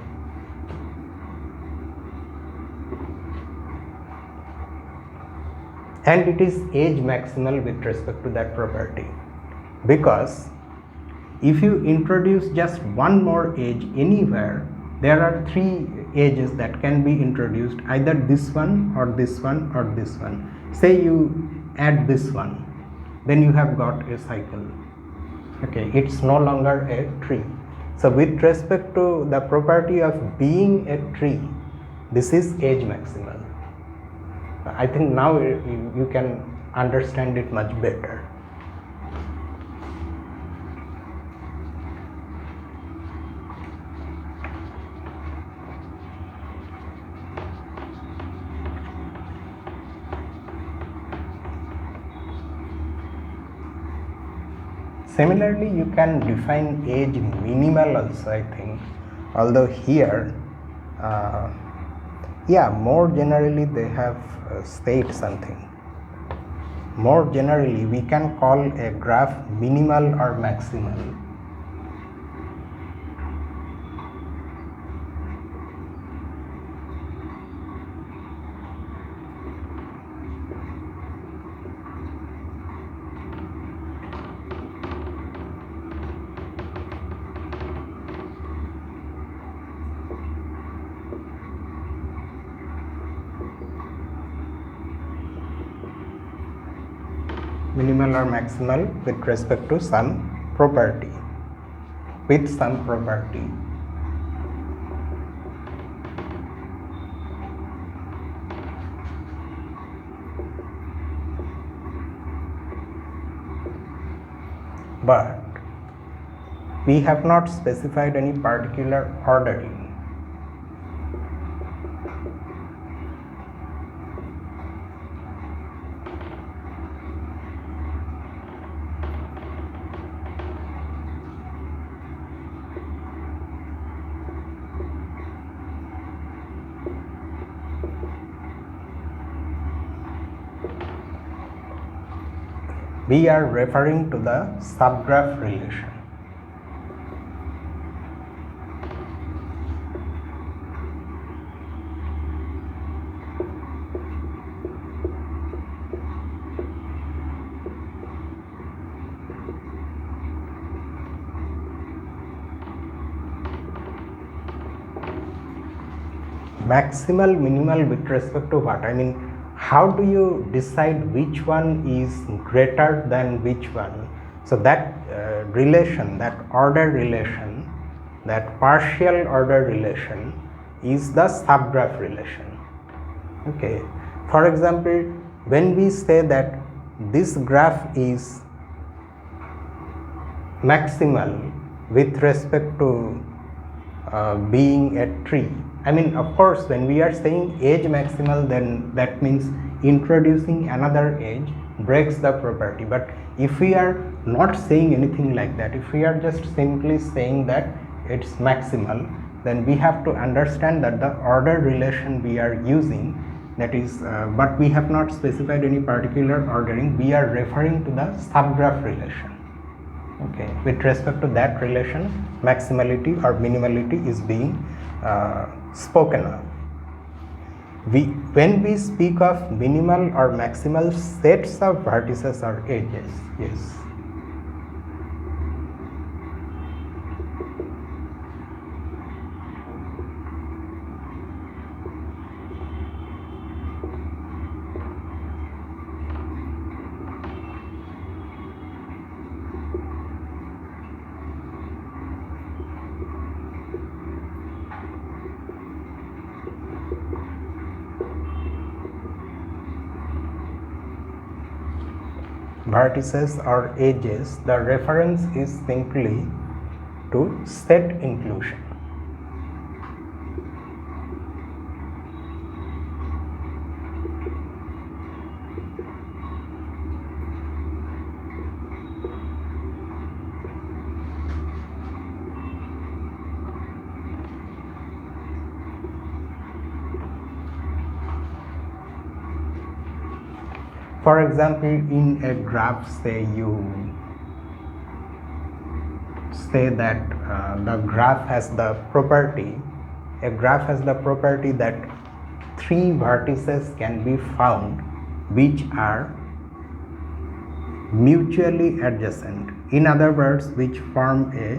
And it is edge maximal with respect to that property, because if you introduce just one more edge anywhere, there are 3 edges that can be introduced, either this one or this one or this one. Say you add this one, then you have got a cycle. Okay, it's no longer a tree. So with respect to the property of being a tree, this is edge maximal. I think now you can understand it much better. Similarly, you can define edge minimal also, I think, although here Yeah, more generally they have said something. More generally, we can call a graph minimal or maximal. Minimal or maximal with respect to some property, with some property. But we have not specified any particular ordering. We are referring to the subgraph relation. Maximal, minimal with respect to what? I mean, how do you decide which one is greater than which one? So that relation, that order relation, that partial order relation is the subgraph relation. Okay. For example, when we say that this graph is maximal with respect to being a tree, I mean, of course, when we are saying edge maximal, then that means introducing another edge breaks the property. But if we are not saying anything like that, if we are just simply saying that it's maximal, then we have to understand that the order relation we are using, that is, but we have not specified any particular ordering, we are referring to the subgraph relation. Okay, with respect to that relation, maximality or minimality is being spoken of. When we speak of minimal or maximal sets of vertices or edges, yes. Vertices or edges, the reference is simply to set inclusion. For example, in a graph, say you say that the graph has the property, a graph has the property that three vertices can be found which are mutually adjacent. In other words, which form a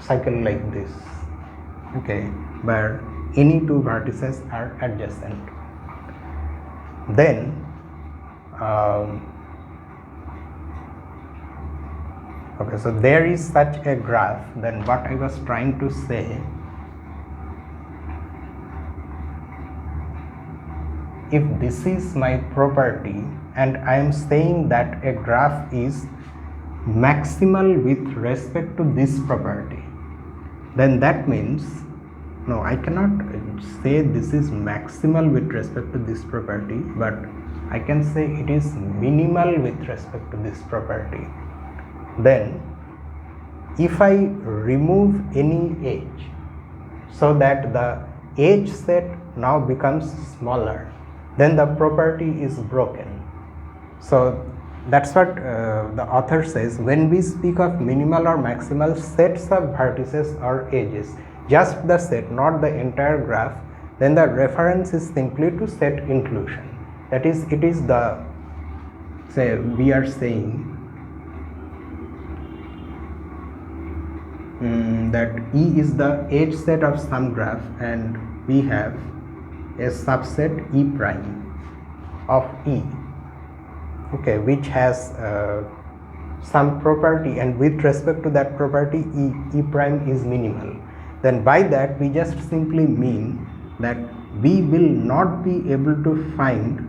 cycle like this, okay, where any two vertices are adjacent. Then okay, so there is such a graph. Then what I was trying to say, if this is my property and I am saying that a graph is maximal with respect to this property, then that means, no, I cannot say this is maximal with respect to this property, but I can say it is minimal with respect to this property. Then if I remove any edge so that the edge set now becomes smaller, then the property is broken. So that's what the author says, when we speak of minimal or maximal sets of vertices or edges, just the set, not the entire graph, then the reference is simply to set inclusion. That is, it is the, say we are saying that E is the edge set of some graph, and we have a subset E prime of E, okay, which has some property, and with respect to that property E prime is minimal. Then by that we just simply mean that we will not be able to find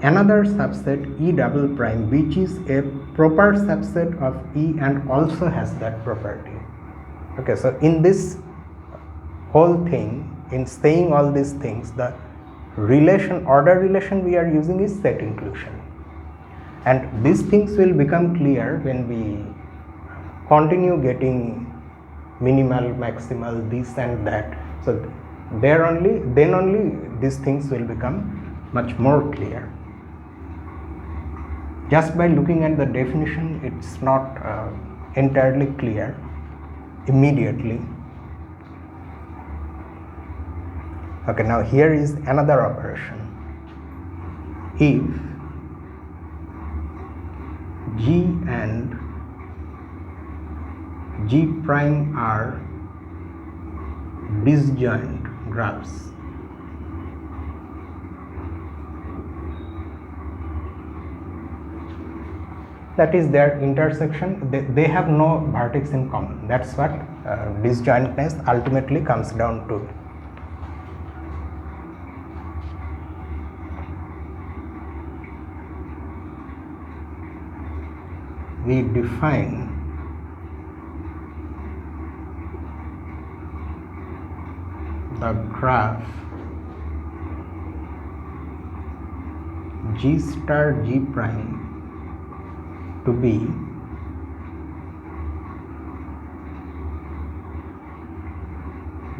another subset E double prime which is a proper subset of E and also has that property. Okay, so in this whole thing, in saying all these things, the relation, order relation we are using is set inclusion, and these things will become clear when we continue getting minimal, maximal, this and that. So then only these things will become much more clear. Just by looking at the definition, it's not entirely clear immediately. Okay, now here is another operation. If G and G prime are disjoint graphs, that is their intersection, they have no vertex in common. That's what disjointness ultimately comes down to. We define the graph G star G prime to be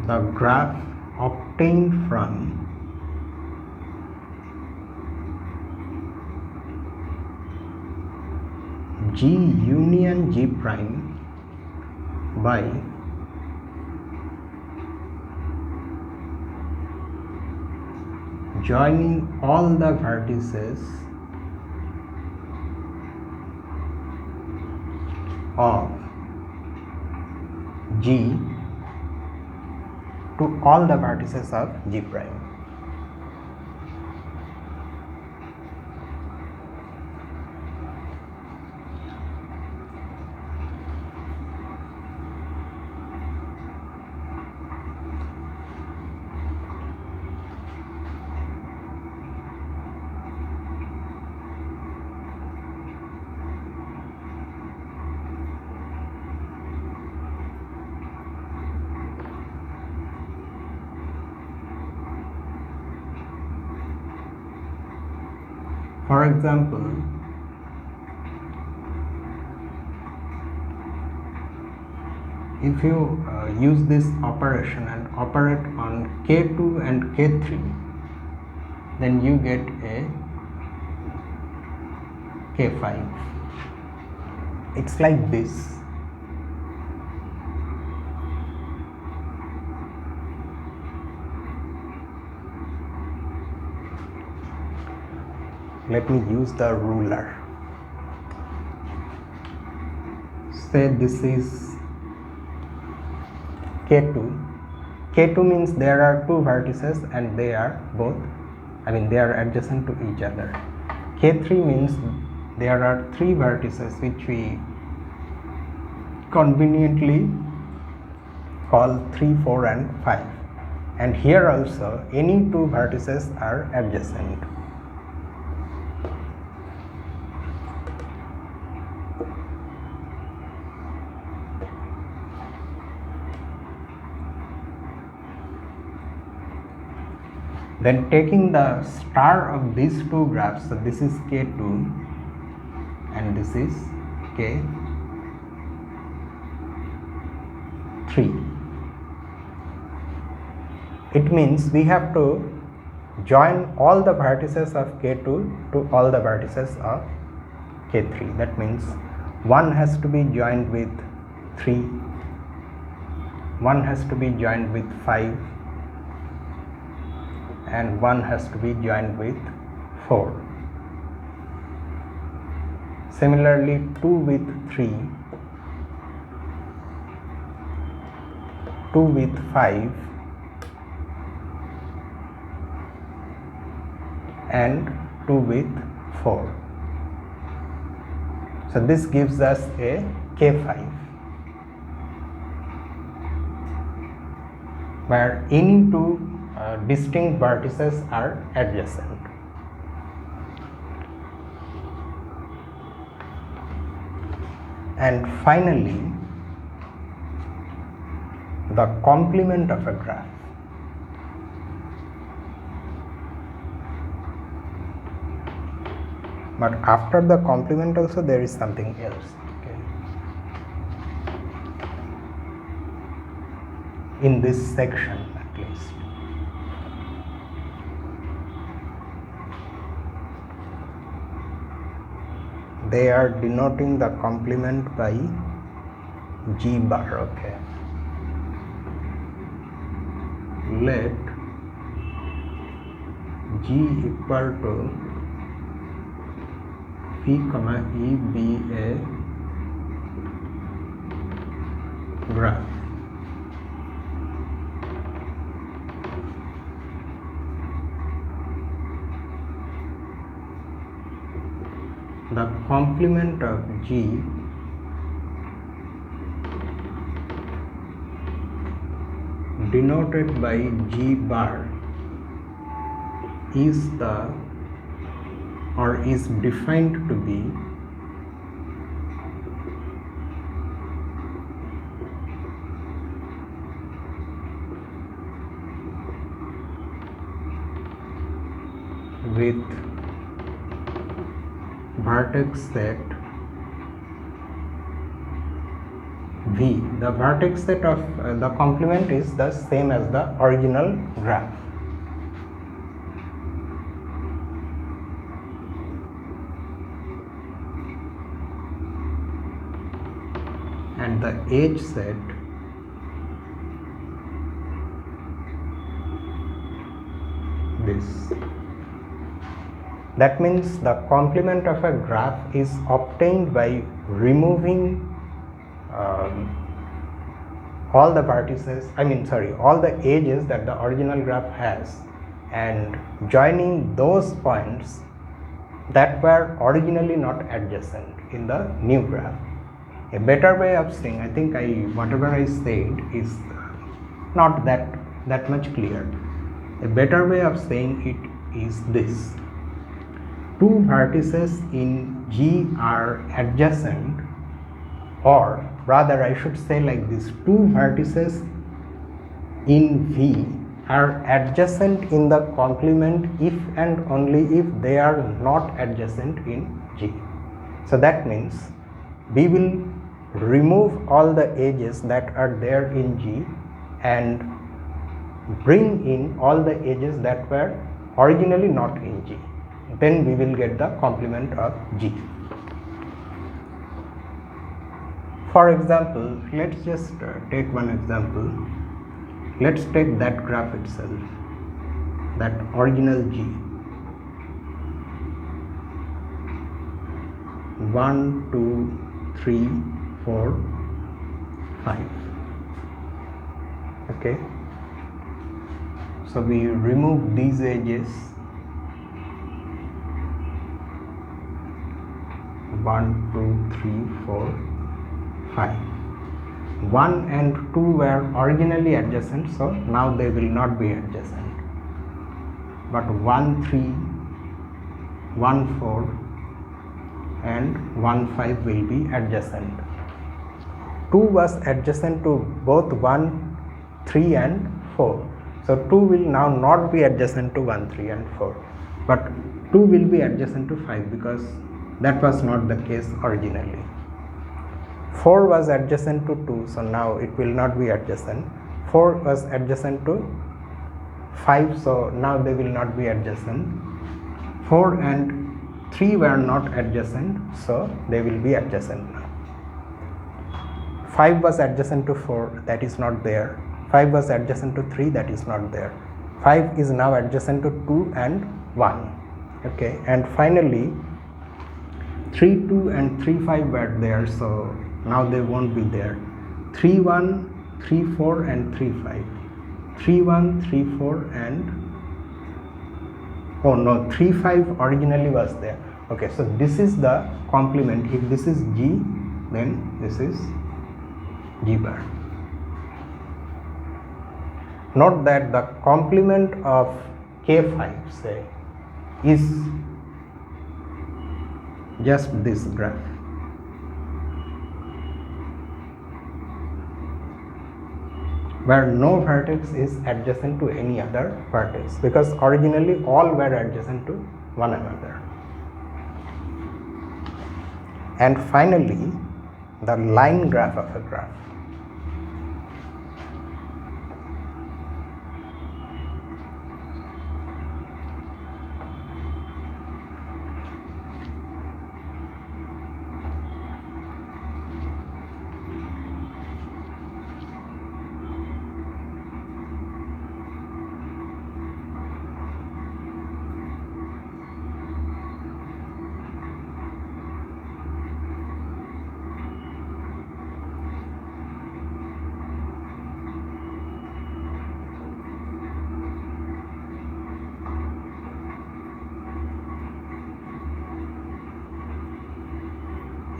the graph obtained from G union G prime by joining all the vertices of G to all the vertices of G prime. For example, if you use this operation and operate on K2 and K3, then you get a K5. It's like this. Let me use the ruler. Say this is K2. K2 means there are two vertices and they are both, they are adjacent to each other. K3 means there are three vertices which we conveniently call 3, 4 and 5. And here also any two vertices are adjacent. Then taking the star of these two graphs, so this is K2 and this is K3. It means we have to join all the vertices of K2 to all the vertices of K3. That means 1 has to be joined with 3, 1 has to be joined with 5, and 1 has to be joined with 4. Similarly, 2 with 3, 2 with 5, and 2 with 4. So this gives us a K5, where any two distinct vertices are adjacent. And finally, the complement of a graph. But after the complement also there is something else. Okay. In this section at least. They are denoting the complement by G bar. Okay. Let G equal to P, E be a graph. The complement of G denoted by G bar is is defined to be with vertex set V. The vertex set of the complement is the same as the original graph. And the edge set this. That means the complement of a graph is obtained by removing all the vertices, all the edges that the original graph has, and joining those points that were originally not adjacent in the new graph. A better way of saying, I think whatever I said is not that much clear. A better way of saying it is this: two vertices in G are adjacent, or rather I should say like this: two vertices in V are adjacent in the complement if and only if they are not adjacent in G. So that means we will remove all the edges that are there in G and bring in all the edges that were originally not in G. Then we will get the complement of G. For example, let's just take one example. Let's take that graph itself, that original G. 1, 2, 3, 4, 5. Okay. So we remove these edges. 1, 2, 3, 4, 5. 1 and 2 were originally adjacent, so now they will not be adjacent. But 1, 3, 1, 4 and 1, 5 will be adjacent. 2 was adjacent to both 1, 3 and 4. So 2 will now not be adjacent to 1, 3 and 4. But 2 will be adjacent to 5 because that was not the case originally. 4 was adjacent to 2, so now it will not be adjacent. 4 was adjacent to 5, so now they will not be adjacent. 4 and 3 were not adjacent, so they will be adjacent now. 5 was adjacent to 4, that is not there. 5 was adjacent to 3, that is not there. 5 is now adjacent to 2 and 1. Okay, and finally 3 2 and 3 5 were there, so now they won't be there. 3 1 3 4 and 3 5. 3 1 3 4 and oh no, 3 5 originally was there. Okay, so this is the complement. If this is G, then this is G bar. Note that the complement of K5, say, is just this graph. Where no vertex is adjacent to any other vertex, because originally all were adjacent to one another. And finally, the line graph of a graph.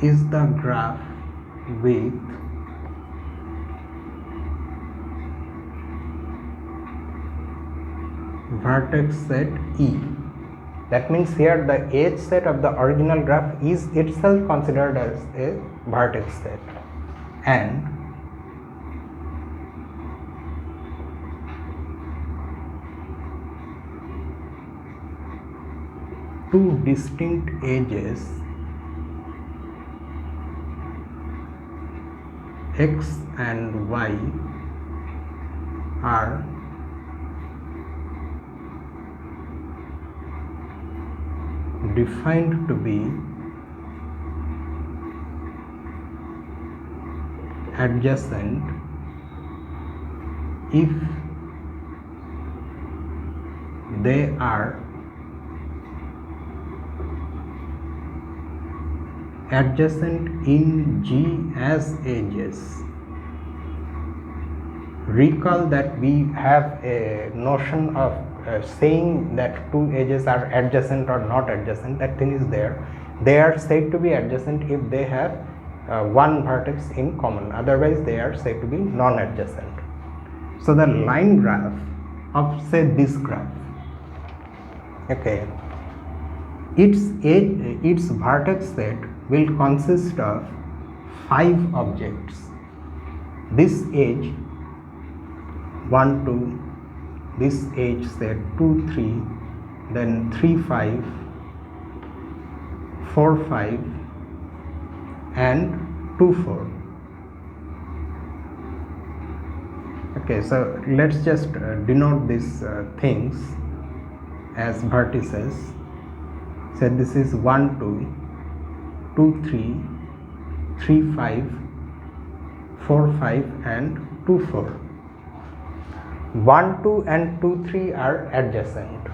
Is the graph with vertex set E. That means here the edge set of the original graph is itself considered as a vertex set, and two distinct edges X and Y are defined to be adjacent if they are adjacent in G as edges. Recall that we have a notion of saying that two edges are adjacent or not adjacent. That thing is there. They are said to be adjacent if they have one vertex in common, otherwise they are said to be non-adjacent. So the line graph of, say, this graph, okay, its vertex set will consist of 5 objects. This edge 1 2, this edge set 2 3, then 3 5, 4 5 and 2 4. Okay, so let's just denote these things as vertices. So this is 1 2, 2 3, 3 5, 4 5 and 2 4. 1 2 and 2 3 are adjacent,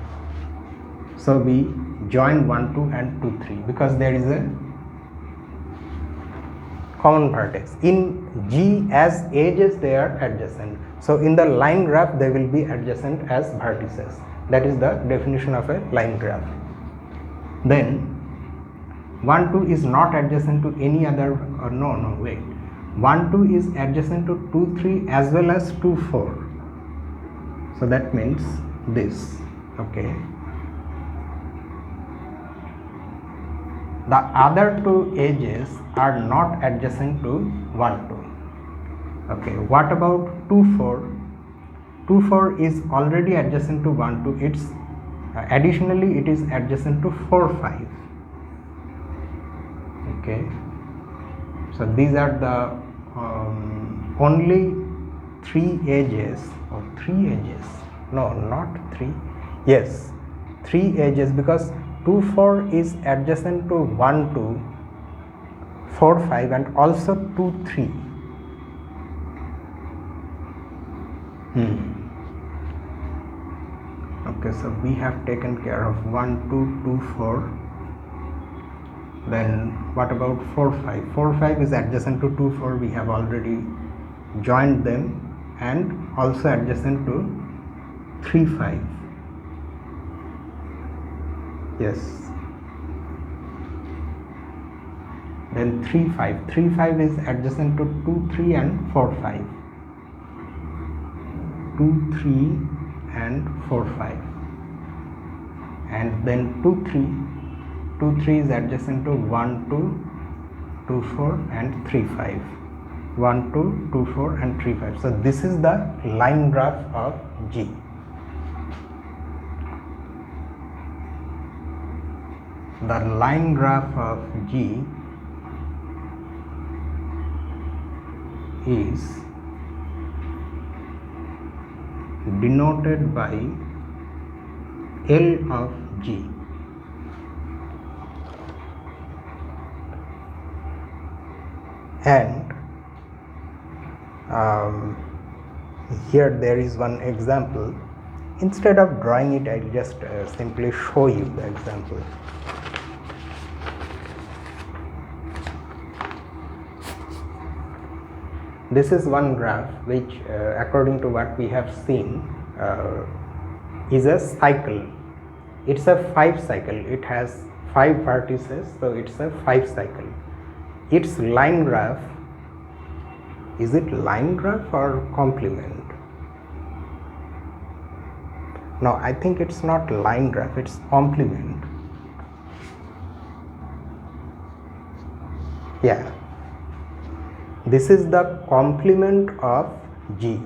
so we join 1 2 and 2 3 because there is a common vertex. In G as edges they are adjacent, so in the line graph they will be adjacent as vertices. That is the definition of a line graph. Then 1 2 is not adjacent to any other, or no wait, 1 2 is adjacent to 2 3 as well as 2 4. So that means this, okay. The other two edges are not adjacent to 1 2. Okay, what about 2 4? 2 4 is already adjacent to 1 2. It's additionally it is adjacent to 4 5. Okay, so these are the only 3 edges no, not 3, yes, 3 edges, because 2 4 is adjacent to 1 2 4 5 and also 2 3. Okay, so we have taken care of 1 2 2 4. Then what about 4 5? 4 5 is adjacent to 2 4. We have already joined them, and also adjacent to 3 5. Yes. Then 3 5. 3 5 is adjacent to 2 3 and 4 5. 2 3 and 4 5. And then 2 3. 2 3 is adjacent to 1 2 2 4 and 3 5. 1 2 2 4 and 3 5. So this is the line graph of G. The line graph of G is denoted by L of G. And here there is one example. Instead of drawing it, I'll just simply show you the example. This is one graph which, according to what we have seen, is a cycle. It's a 5 cycle. It has 5 vertices, so it's a 5 cycle. Its line graph, is it line graph or complement? No, I think it's not line graph, it's complement. Yeah, this is the complement of G,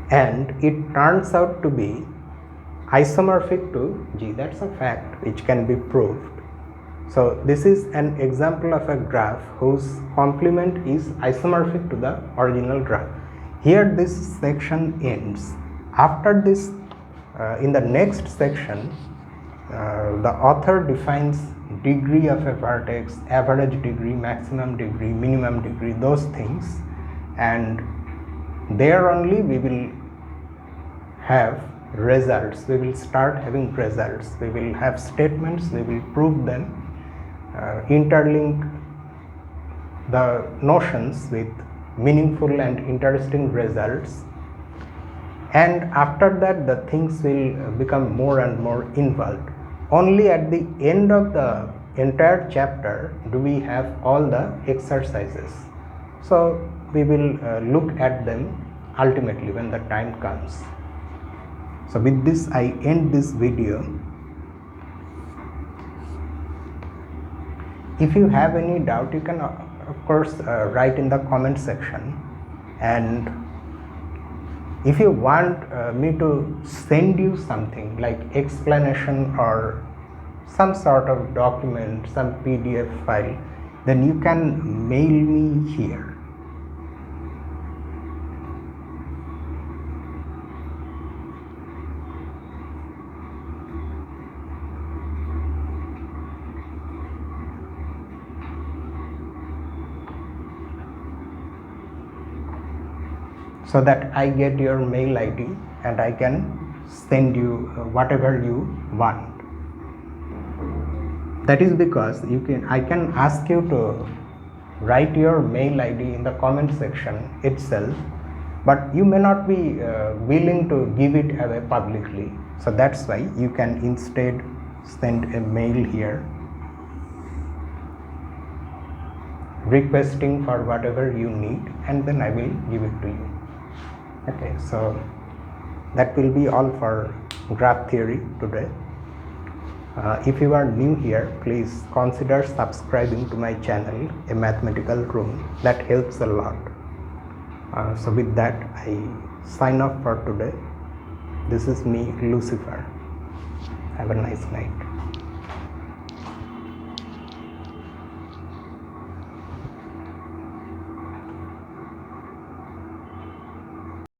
and it turns out to be isomorphic to G. That's a fact which can be proved. So this is an example of a graph whose complement is isomorphic to the original graph. Here this section ends. After this, in the next section, the author defines degree of a vertex, average degree, maximum degree, minimum degree, those things, and there only we will have results. We will start having results. We will have statements, we will prove them, interlink the notions with meaningful and interesting results, and after that the things will become more and more involved. Only at the end of the entire chapter do we have all the exercises. So we will look at them ultimately when the time comes. So with this I end this video. If you have any doubt, you can of course write in the comment section, and if you want me to send you something like explanation or some sort of document, some PDF file, then you can mail me here. So that I get your mail ID and I can send you whatever you want. That is because I can ask you to write your mail ID in the comment section itself, but you may not be willing to give it away publicly. So that's why you can instead send a mail here requesting for whatever you need, and then I will give it to you. Okay, so that will be all for graph theory today. If you are new here, please consider subscribing to my channel, A Mathematical Room. That helps a lot. So with that, I sign off for today. This is me, Lucifer. Have a nice night.